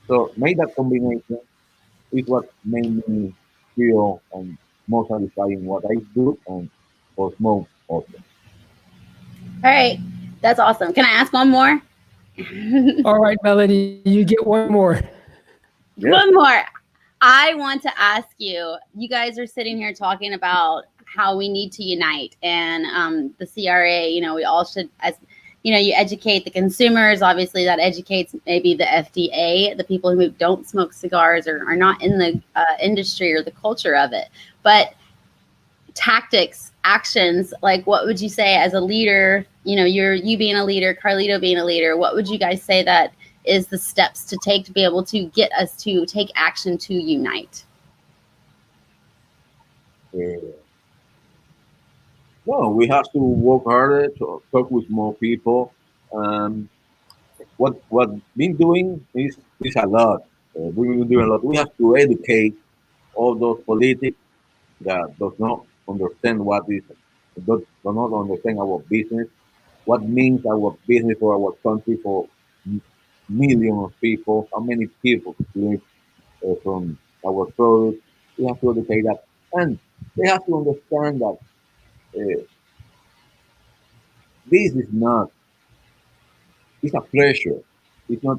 So make that combination is what made me feel more satisfying what I do and for smoke also. All right. That's awesome. Can I ask one more? All right, Melanie, you get one more. Yes. One more. I want to ask you, you guys are sitting here talking about how we need to unite and the CRA, we all should, as you educate the consumers. Obviously, that educates maybe the FDA, the people who don't smoke cigars or are not in the industry or the culture of it. But tactics, actions, like what would you say as a leader, you being a leader, Carlito being a leader, what would you guys say that is the steps to take to be able to get us to take action to unite? Uh, no, we have to work harder to talk with more people. Um, what been doing is a lot. We've been doing a lot. We have to educate all those politics that does not understand what is do not understand our business, what means our business for our country, for millions of people, how many people live from our products. We have to educate that, and they have to understand that uh, this is not. It's a pleasure. It's not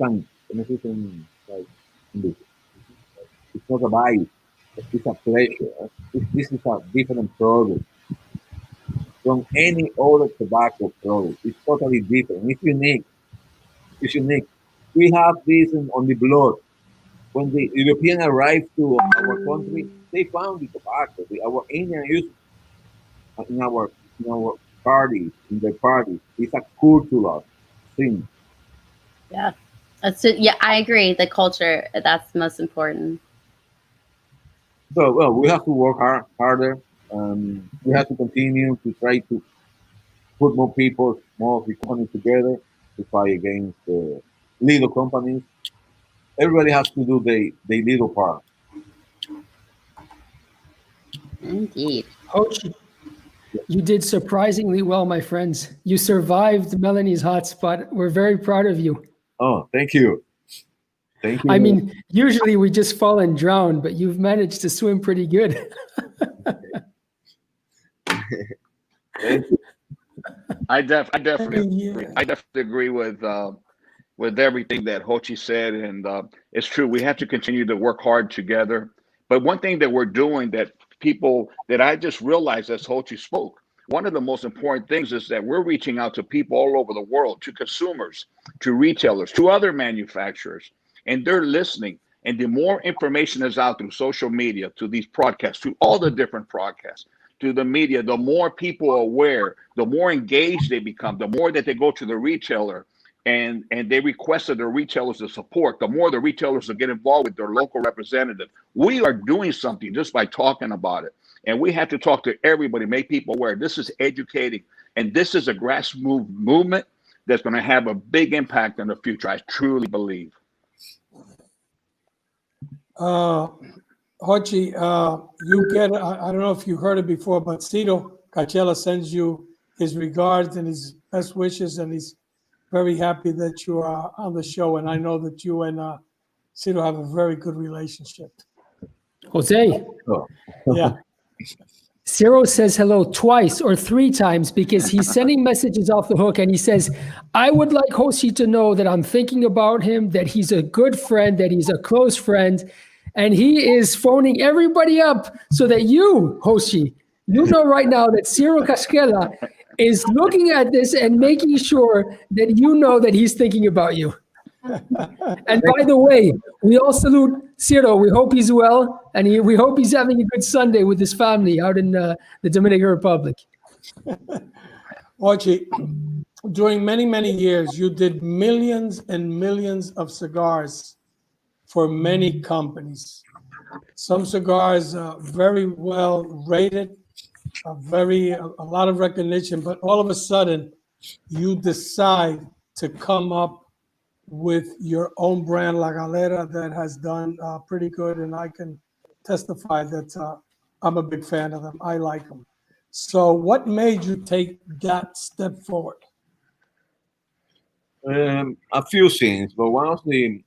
anything like it's not a vice. It's a pleasure. This is a different product from any other tobacco product. It's totally different. It's unique. It's unique. We have this on the blood. When the European arrived to our country, they found the tobacco. Our Indian used in our parties, in their parties. It's a cultural thing. Yeah. That's it. Yeah, I agree. The culture, that's most important. So well, we have to work harder. We have to continue to try to put more people, more of the companies together to fight against little companies. Everybody has to do the little part. Indeed. Hochi, you did surprisingly well, my friends. You survived Melanie's hotspot. We're very proud of you. Oh, thank you. Thank I you. mean, usually we just fall and drown, but you've managed to swim pretty good. Thank you. I definitely agree with everything that Hochi said, and it's true. We have to continue to work hard together. But one thing that we're doing that people that I just realized as Hochi spoke, one of the most important things is that we're reaching out to people all over the world, to consumers, to retailers, to other manufacturers, and they're listening. And the more information is out through social media, to these podcasts, to all the different podcasts, to the media, the more people are aware, the more engaged they become, the more that they go to the retailer and they requested the retailers to support, the more the retailers will get involved with their local representative. We are doing something just by talking about it. And we have to talk to everybody, make people aware. This is educating, and this is a grassroots movement that's going to have a big impact in the future. I truly believe. Hochi, you get, I don't know if you heard it before, but Cito Cachella sends you his regards and his best wishes, and he's very happy that you are on the show. And I know that you and Cito have a very good relationship. Jose, Oh, Yeah. Ciro says hello twice or three times because he's sending messages off the hook, and he says, I would like Hoshi to know that I'm thinking about him, that he's a good friend, that he's a close friend, and he is phoning everybody up so that you, Hoshi, you know right now that Ciro Casquela is looking at this and making sure that you know that he's thinking about you. And by the way, we all salute Ciro. We hope he's well, and we hope he's having a good Sunday with his family out in the Dominican Republic. Hochi, during many, many years, you did millions and millions of cigars for many companies. Some cigars very well rated, a lot of recognition, but all of a sudden, you decide to come up with your own brand, La Galera, that has done pretty good, and I can testify that I'm a big fan of them. I like them. So, what made you take that step forward? a few things, but one of the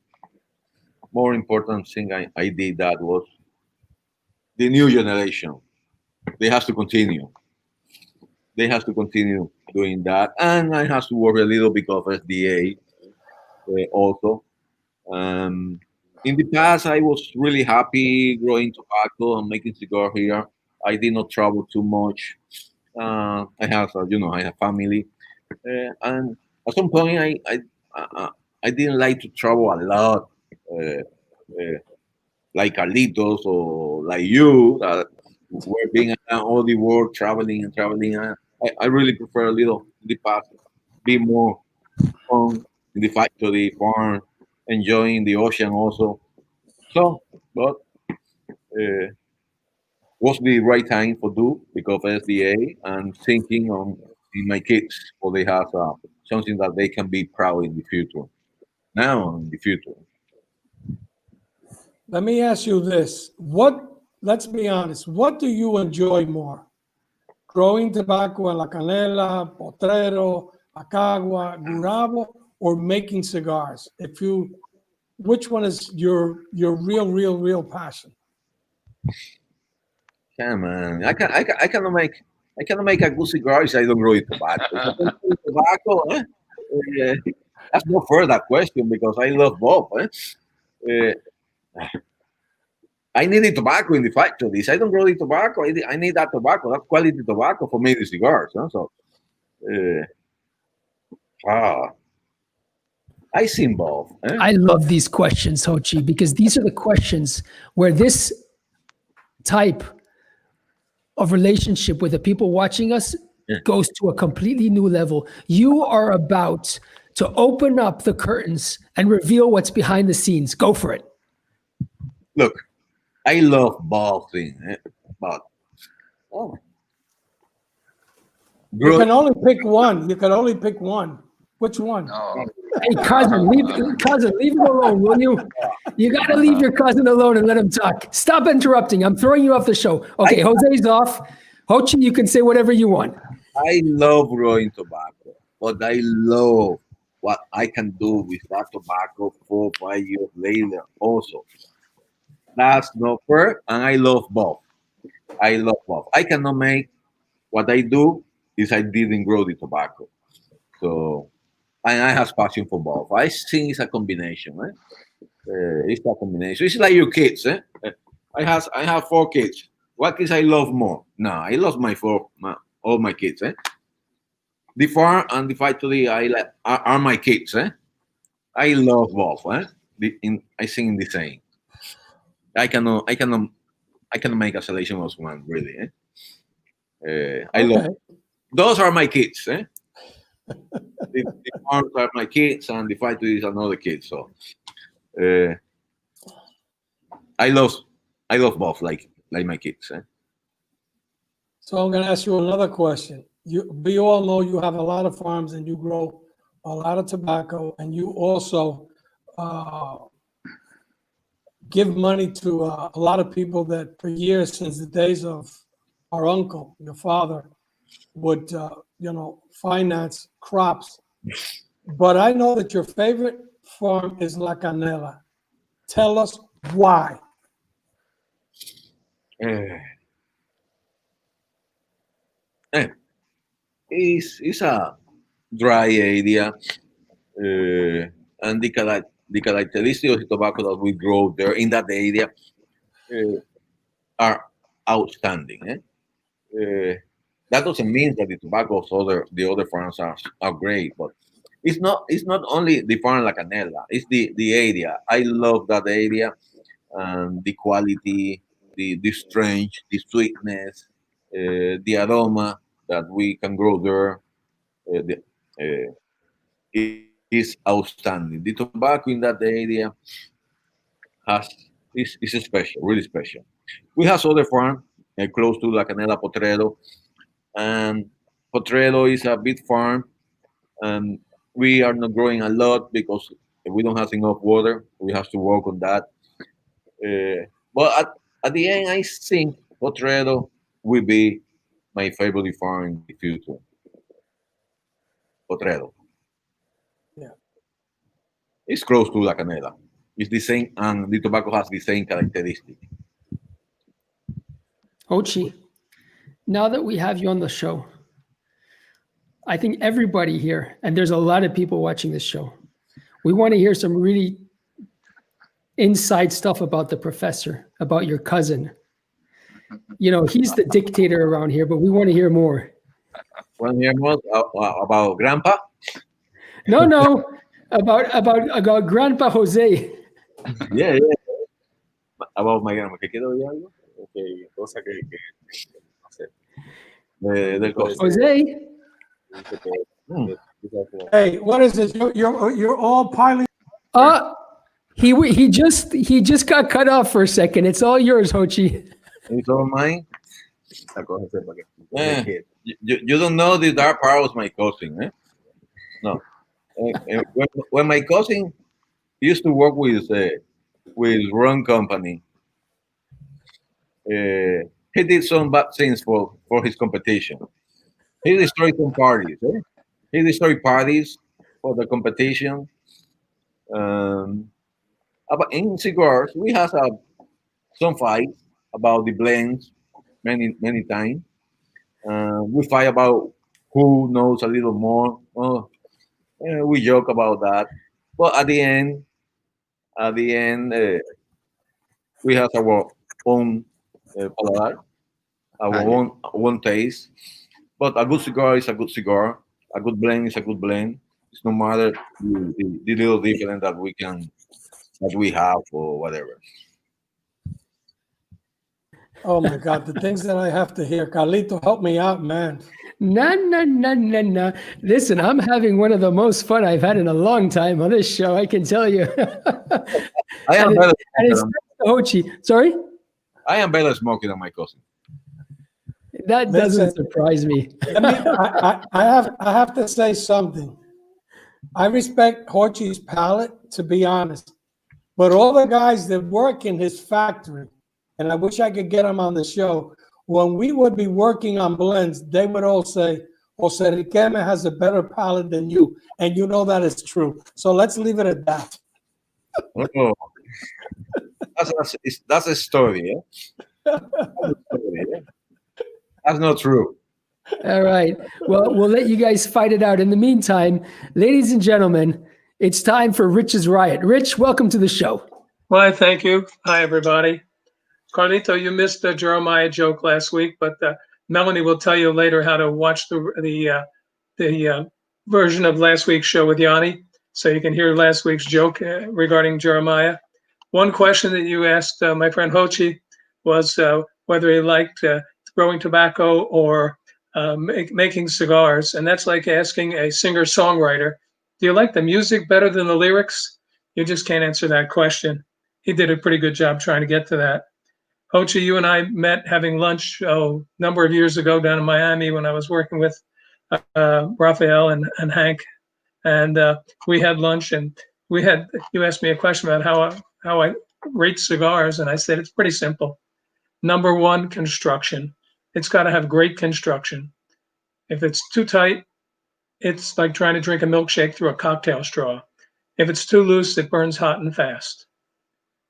more important thing I did that was the new generation. They have to continue. They have to continue doing that, and I have to work a little bit of SDA also. Um, in the past, I was really happy growing tobacco and making cigar here. I did not travel too much. I have, I have family, and at some point, I didn't like to travel a lot, uh, like Carlitos or like you, that were being around all the world, traveling and traveling. I really prefer a little in the past, be more home in the factory, farm, enjoying the ocean also. So, but uh, was the right time for do because of SDA and thinking on in my kids, so they have something that they can be proud in the future. now and in the future. Let me ask you this. Let's be honest, what do you enjoy more? Growing tobacco en La Canela, Potrero, Acagua, Gurabo, or making cigars? Which one is your real passion? Yeah, man. I cannot make a good cigar if I don't grow tobacco. If I don't grow tobacco, that's no further question because I love both. Uh, I need the tobacco in the factories. I don't grow the tobacco. I need that tobacco, that quality tobacco for making cigars. So, uh, ah, I see both. I love these questions, Hochi, because these are the questions where this type of relationship with the people watching us goes to a completely new level. You are about to open up the curtains and reveal what's behind the scenes. Go for it. Look, I love both things, but You can only pick one. You can only pick one. Which one? No. Hey, cousin, leave it alone, will you? You got to leave your cousin alone and let him talk. Stop interrupting. I'm throwing you off the show. Okay, Jose's off. Hochi, you can say whatever you want. I love growing tobacco, but I love what I can do with that tobacco 4 or 5 years later also. That's not fair, and I love both. I love both. I cannot make what I do is I didn't grow the tobacco. So, and I have passion for both. I think it's a combination. It's a combination. It's like your kids. I have 4 kids. What kids I love more? No, I love all my kids. The farm and the factory are my kids. I love both. I think the same. I cannot make a selection of one really. I love those are my kids. The farms are my kids, and the factory is another kid. So I love both like my kids. So I'm going to ask you another question. We all know you have a lot of farms and you grow a lot of tobacco, and you also give money to a lot of people that for years, since the days of our uncle, your father, would finance crops. But I know that your favorite farm is La Canela. Tell us why. It's a dry area, and the characteristics of the tobacco that we grow there in that area are outstanding. That doesn't mean that the tobacco of the other farms are great, but it's not only the farm La Canela, it's the area. I love that area and the quality, the strength, the sweetness, the aroma that we can grow there. Is outstanding. The tobacco in that area is special, really special. We have other farm close to La Canela Potrero, and Potrero is a big farm, and we are not growing a lot because we don't have enough water. We have to work on that. But at the end, I think Potrero will be my favorite farm in the future. Potrero. Yeah. It's close to La Canela. It's the same, and the tobacco has the same characteristic. Hochi, now that we have you on the show, I think everybody here, and there's a lot of people watching this show, we want to hear some really inside stuff about the professor, about your cousin. He's the dictator around here, but we want to hear more. Want to hear more about Grandpa? No, about Grandpa Jose. Yeah. About my grandma. ¿Qué quiero decir algo? Okay, cosa que no sé. Del costo. Jose. Hey, what is this? You're all piling. He just got cut off for a second. It's all yours, Hochi. It's all mine. You don't know the dark part was my cousin. No. When my cousin he used to work with wrong company. He did some bad things for his competition. He destroyed some parties. He destroyed parties for the competition. Um, about in cigars, we have some fights about the blends many times. We fight about who knows a little more. We joke about that, but at the end, we have our own paladar, our own taste. But a good cigar is a good cigar. A good blend is a good blend. It's no matter the little difference that we have or whatever. Oh my God, the things that I have to hear. Carlito, help me out, man. No. Listen, I'm having one of the most fun I've had in a long time on this show, I can tell you. I am and, better and it's smoker Hochi. Sorry? I am better smoking than my cousin. That doesn't surprise me. I have to say something. I respect Hochi's palate, to be honest. But all the guys that work in his factory, and I wish I could get them on the show, when we would be working on blends, they would all say, Jose Riquelme has a better palate than you. And you know that is true. So let's leave it at that. Oh, that's a story, That's a story, That's not true. All right. Well, we'll let you guys fight it out. In the meantime, ladies and gentlemen, it's time for Rich's Riot. Rich, welcome to the show. Why, thank you. Hi, everybody. Carlito, you missed the Jeremiah joke last week, but Melanie will tell you later how to watch the version of last week's show with Yanni, so you can hear last week's joke regarding Jeremiah. One question that you asked my friend Hochi was whether he liked growing tobacco or making cigars, and that's like asking a singer-songwriter, do you like the music better than the lyrics? You just can't answer that question. He did a pretty good job trying to get to that. Hochi, you and I met having lunch a number of years ago down in Miami when I was working with Raphael and Hank, and we had lunch, and you asked me a question about how I rate cigars, and I said it's pretty simple. Number one, construction. It's got to have great construction. If it's too tight, it's like trying to drink a milkshake through a cocktail straw. If it's too loose, it burns hot and fast.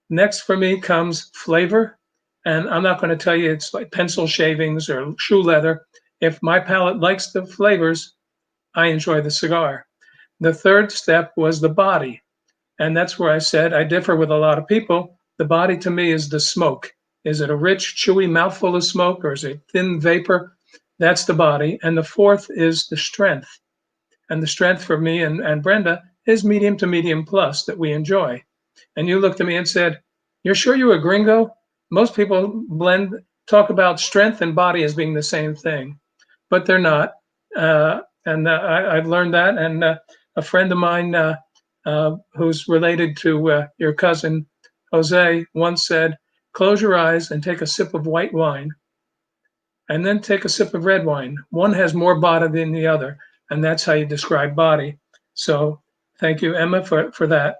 Next for me comes flavor. And I'm not going to tell you it's like pencil shavings or shoe leather. If my palate likes the flavors, I enjoy the cigar. The third step was the body. And that's where I said I differ with a lot of people. The body to me is the smoke. Is it a rich, chewy mouthful of smoke or is it thin vapor? That's the body. And the fourth is the strength. And the strength for me and Brenda is medium to medium plus that we enjoy. And you looked at me and said, you're sure you're a gringo? Most people talk about strength and body as being the same thing, but they're not. I've learned that. And a friend of mine who's related to your cousin, Jose, once said, close your eyes and take a sip of white wine and then take a sip of red wine. One has more body than the other, and that's how you describe body. So thank you, Emma, for that.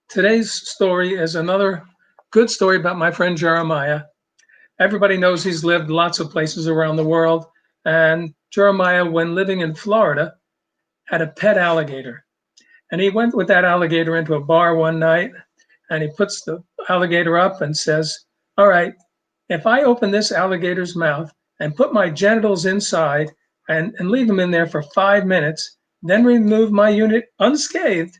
Today's story is another good story about my friend Jeremiah. Everybody knows he's lived lots of places around the world. And Jeremiah, when living in Florida, had a pet alligator. And he went with that alligator into a bar one night, and he puts the alligator up and says, all right, if I open this alligator's mouth and put my genitals inside and leave them in there for 5 minutes, then remove my unit unscathed,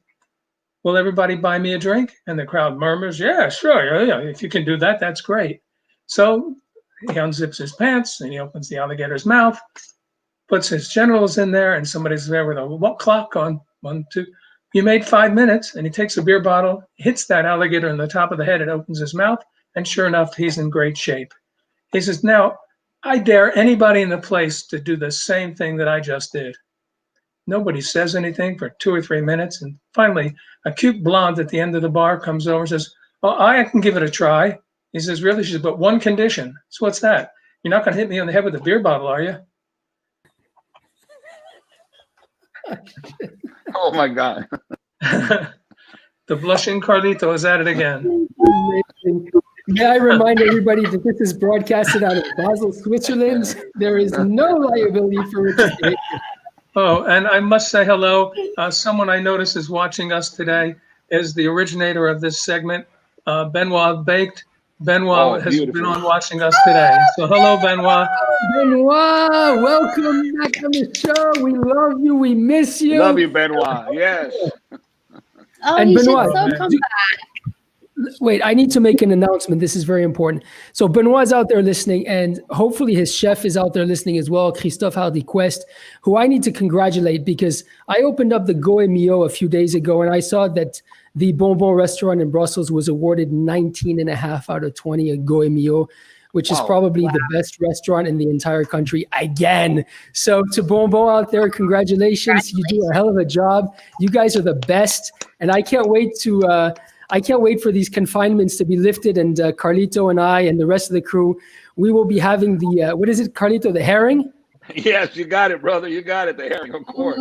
will everybody buy me a drink? And the crowd murmurs, yeah, sure. Yeah, if you can do that, that's great. So he unzips his pants and he opens the alligator's mouth, puts his genitals in there, and somebody's there with a clock on 1, 2. You made 5 minutes, and he takes a beer bottle, hits that alligator in the top of the head, and opens his mouth, and sure enough, he's in great shape. He says, now, I dare anybody in the place to do the same thing that I just did. Nobody says anything for 2 or 3 minutes, and finally, a cute blonde at the end of the bar comes over and says, oh, I can give it a try. He says, really? She says, but one condition. So what's that? You're not going to hit me on the head with a beer bottle, are you? Oh my God. The blushing Carlito is at it again. Amazing. May I remind everybody that this is broadcasted out of Basel, Switzerland. There is no liability for Rich's behavior. Oh, and I must say hello. Someone I notice is watching us today is the originator of this segment, Benoit Baked. Benoit has been on watching us today. So hello, Benoit. Benoit, welcome back on the show. We love you. We miss you. Love you, Benoit. Yes. Oh, And he Benoit, should so come back. Wait, I need to make an announcement. This is very important. So Benoit's out there listening, and hopefully his chef is out there listening as well, Christophe Hardy-Quest, who I need to congratulate because I opened up the Goe Mio a few days ago, and I saw that the Bonbon restaurant in Brussels was awarded 19.5 out of 20 at Goe Mio, which is probably the best restaurant in the entire country again. So to Bonbon out there, congratulations. You do a hell of a job. You guys are the best, and I can't wait for these confinements to be lifted, and Carlito and I and the rest of the crew, we will be having the, what is it, Carlito, the herring? Yes, you got it, brother. You got it, the herring, of course.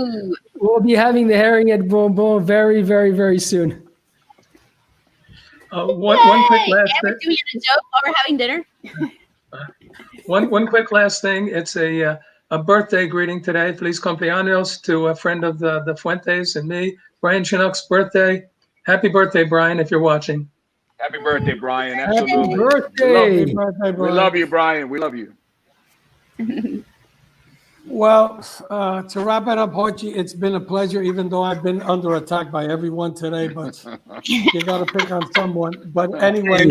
We'll be having the herring at Bonbon very, very, very soon. One quick last thing. Do we get a joke while we're having dinner? One quick last thing. It's a birthday greeting today. Feliz cumpleaños to a friend of the Fuentes and me, Brian Chinook's birthday. Happy birthday, Brian, if you're watching. Happy birthday, Brian. Absolutely. Happy birthday. We love you, Brian. We love you. Well, to wrap it up, Hochi, it's been a pleasure, even though I've been under attack by everyone today, but you got to pick on someone. But anyway,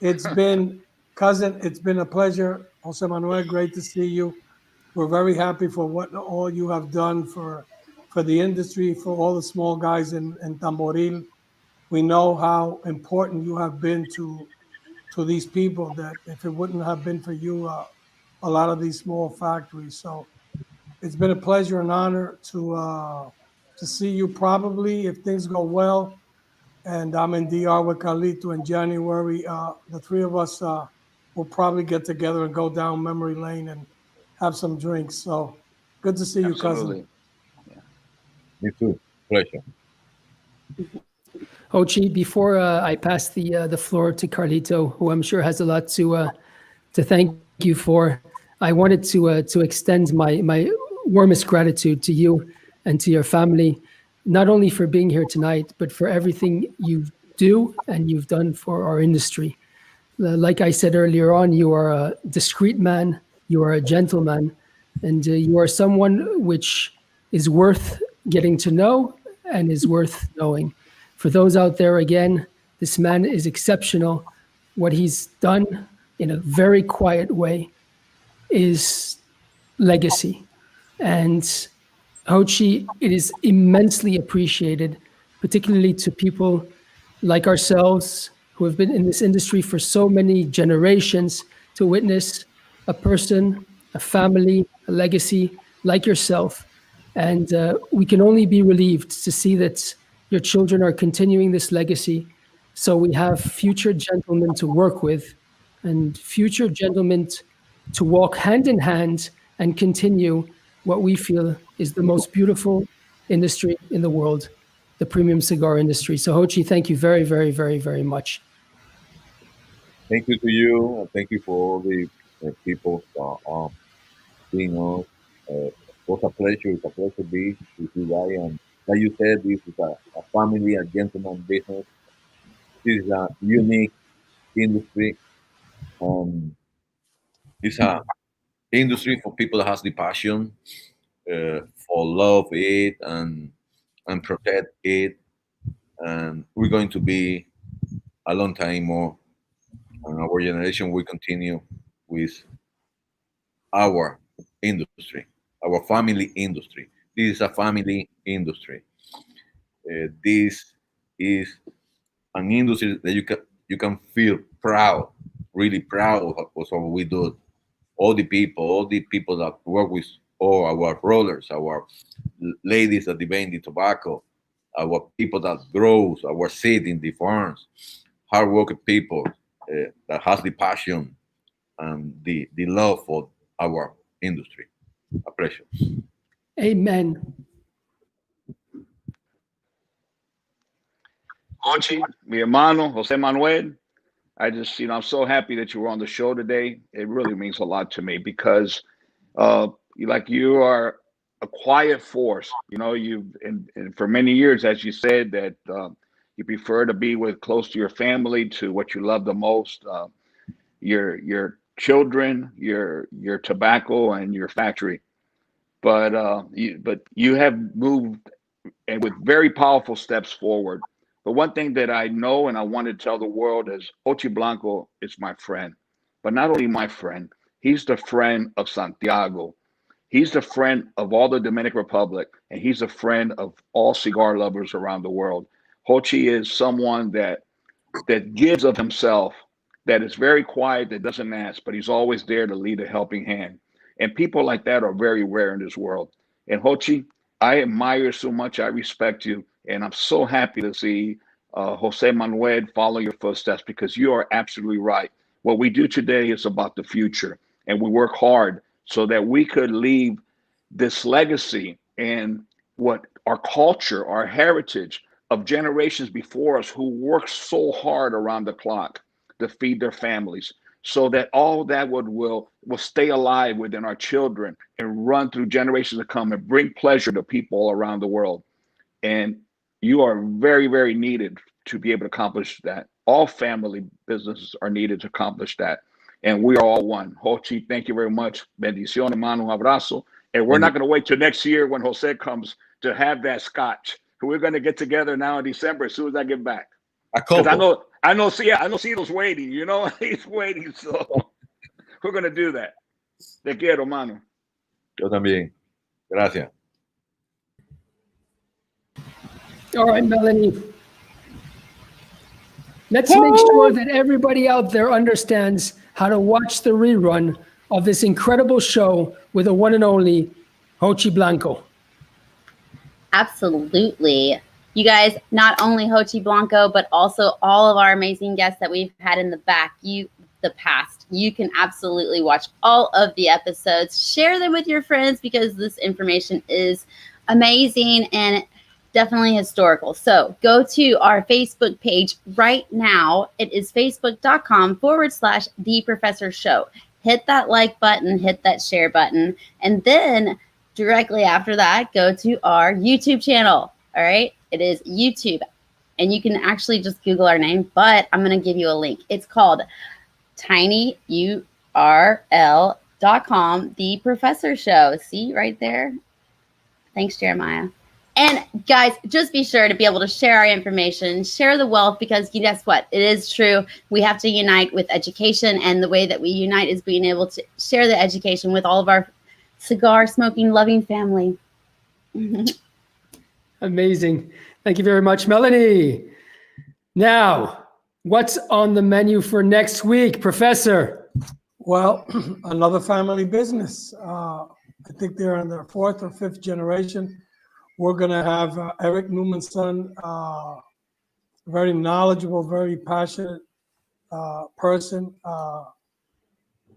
it's been a pleasure. Jose Manuel, great to see you. We're very happy for what all you have done for the industry, for all the small guys in Tamboril. We know how important you have been to these people, that if it wouldn't have been for you, a lot of these small factories. So it's been a pleasure and honor to see you, probably, if things go well. And I'm in DR with Carlito in January. The three of us will probably get together and go down memory lane and have some drinks. So good to see you, cousin. Me too. Pleasure. Hochi, before I pass the floor to Carlito, who I'm sure has a lot to thank you for, I wanted to extend my warmest gratitude to you and to your family, not only for being here tonight, but for everything you do and you've done for our industry. Like I said earlier on, you are a discreet man, you are a gentleman, and you are someone which is worth getting to know and is worth knowing. For those out there, again, this man is exceptional. What he's done in a very quiet way is legacy. And Hochi, it is immensely appreciated, particularly to people like ourselves who have been in this industry for so many generations, to witness a person, a family, a legacy like yourself. And we can only be relieved to see that your children are continuing this legacy. So we have future gentlemen to work with and future gentlemen to walk hand in hand and continue what we feel is the most beautiful industry in the world, the premium cigar industry. So Hochi, thank you very, very, very, very much. Thank you to you, and thank you for all the people being on. It was a pleasure. It's a pleasure to be with you guys. And like you said, this is a family and gentleman business. This is a unique industry. It's a industry for people that has the passion for love it and protect it. And we're going to be a long time more. And our generation will continue with our industry, our family industry. This is a family industry. This is an industry that you can feel proud, really proud of what we do. All the people that work with all our rollers, our ladies that vend the tobacco, our people that grows our seed in the farms, hardworking people that has the passion and the love for our industry. A pleasure. Amen. Hochi, mi hermano, Jose Manuel. I just, I'm so happy that you were on the show today. It really means a lot to me because, you are a quiet force. And for many years, as you said, that you prefer to be close to your family, to what you love the most, your children, your tobacco, and your factory. But you have moved and with very powerful steps forward. But one thing that I know and I want to tell the world is Hochi Blanco is my friend, but not only my friend, he's the friend of Santiago. He's the friend of all the Dominican Republic, and he's a friend of all cigar lovers around the world. Hochi is someone that gives of himself, that is very quiet, that doesn't ask, but he's always there to lead a helping hand. And people like that are very rare in this world. And Hochi, I admire you so much. I respect you. And I'm so happy to see Jose Manuel follow your footsteps, because you are absolutely right. What we do today is about the future. And we work hard so that we could leave this legacy and what our culture, our heritage of generations before us who worked so hard around the clock to feed their families, so that all that will stay alive within our children and run through generations to come and bring pleasure to people all around the world. And you are very, very needed to be able to accomplish that. All family businesses are needed to accomplish that. And we are all one. Hochi, thank you very much. Bendición, hermano, un abrazo. And we're not going to wait till next year when Jose comes to have that scotch. We're going to get together now in December as soon as I get back. Because I know Cito's waiting, he's waiting. So we're going to do that. Te quiero, mano. Yo también. Gracias. All right, Melanie. Let's make sure that everybody out there understands how to watch the rerun of this incredible show with the one and only Hochi Blanco. Absolutely. You guys, not only Hochi Blanco, but also all of our amazing guests that we've had in the past. You can absolutely watch all of the episodes. Share them with your friends, because this information is amazing and definitely historical. So go to our Facebook page right now. It is facebook.com/The Professor Show. Hit that like button, hit that share button, and then directly after that, go to our YouTube channel. All right. It is YouTube, and you can actually just Google our name, but I'm going to give you a link. It's called tinyurl.com, The Professor Show. See right there. Thanks, Jeremiah. And guys, just be sure to be able to share our information, share the wealth, because guess what? It is true. We have to unite with education, and the way that we unite is being able to share the education with all of our cigar smoking, loving family. Amazing. Thank you very much, Melanie. Now, what's on the menu for next week, Professor? Well, another family business. I think they're in their 4th or 5th generation. We're going to have Eric Newman's son, very knowledgeable, very passionate person.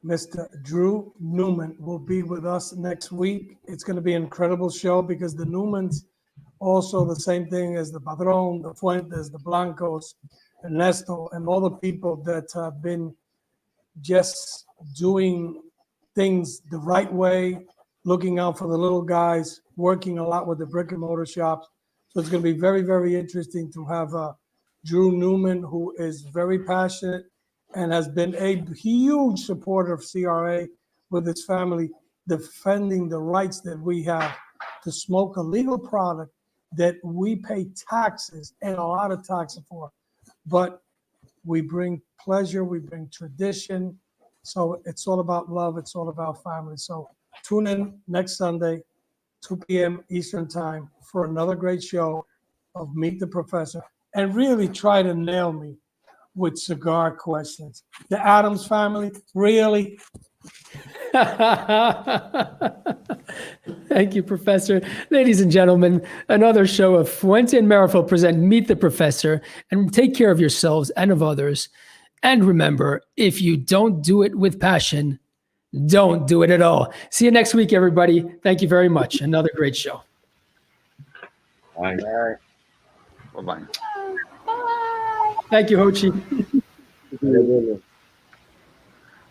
Mr. Drew Newman will be with us next week. It's going to be an incredible show, because the Newmans, also the same thing as the Padron, the Fuentes, the Blancos, Ernesto, and all the people that have been just doing things the right way, looking out for the little guys, working a lot with the brick and mortar shops. So it's going to be very, very interesting to have Drew Newman, who is very passionate and has been a huge supporter of CRA with his family, defending the rights that we have to smoke a legal product that we pay taxes and a lot of taxes for. But we bring pleasure, we bring tradition. So it's all about love, it's all about family. So tune in next Sunday, 2 p.m. Eastern Time, for another great show of Meet the Professor. And really try to nail me with cigar questions. The Addams family, really? Thank you, Professor. Ladies and gentlemen, another show of Fuente and Marifel present Meet the Professor. And take care of yourselves and of others. And remember, if you don't do it with passion, don't do it at all. See you next week, everybody. Thank you very much. Another great show. Bye. Bye-bye. Bye. Thank you, Hochi. Have a good one.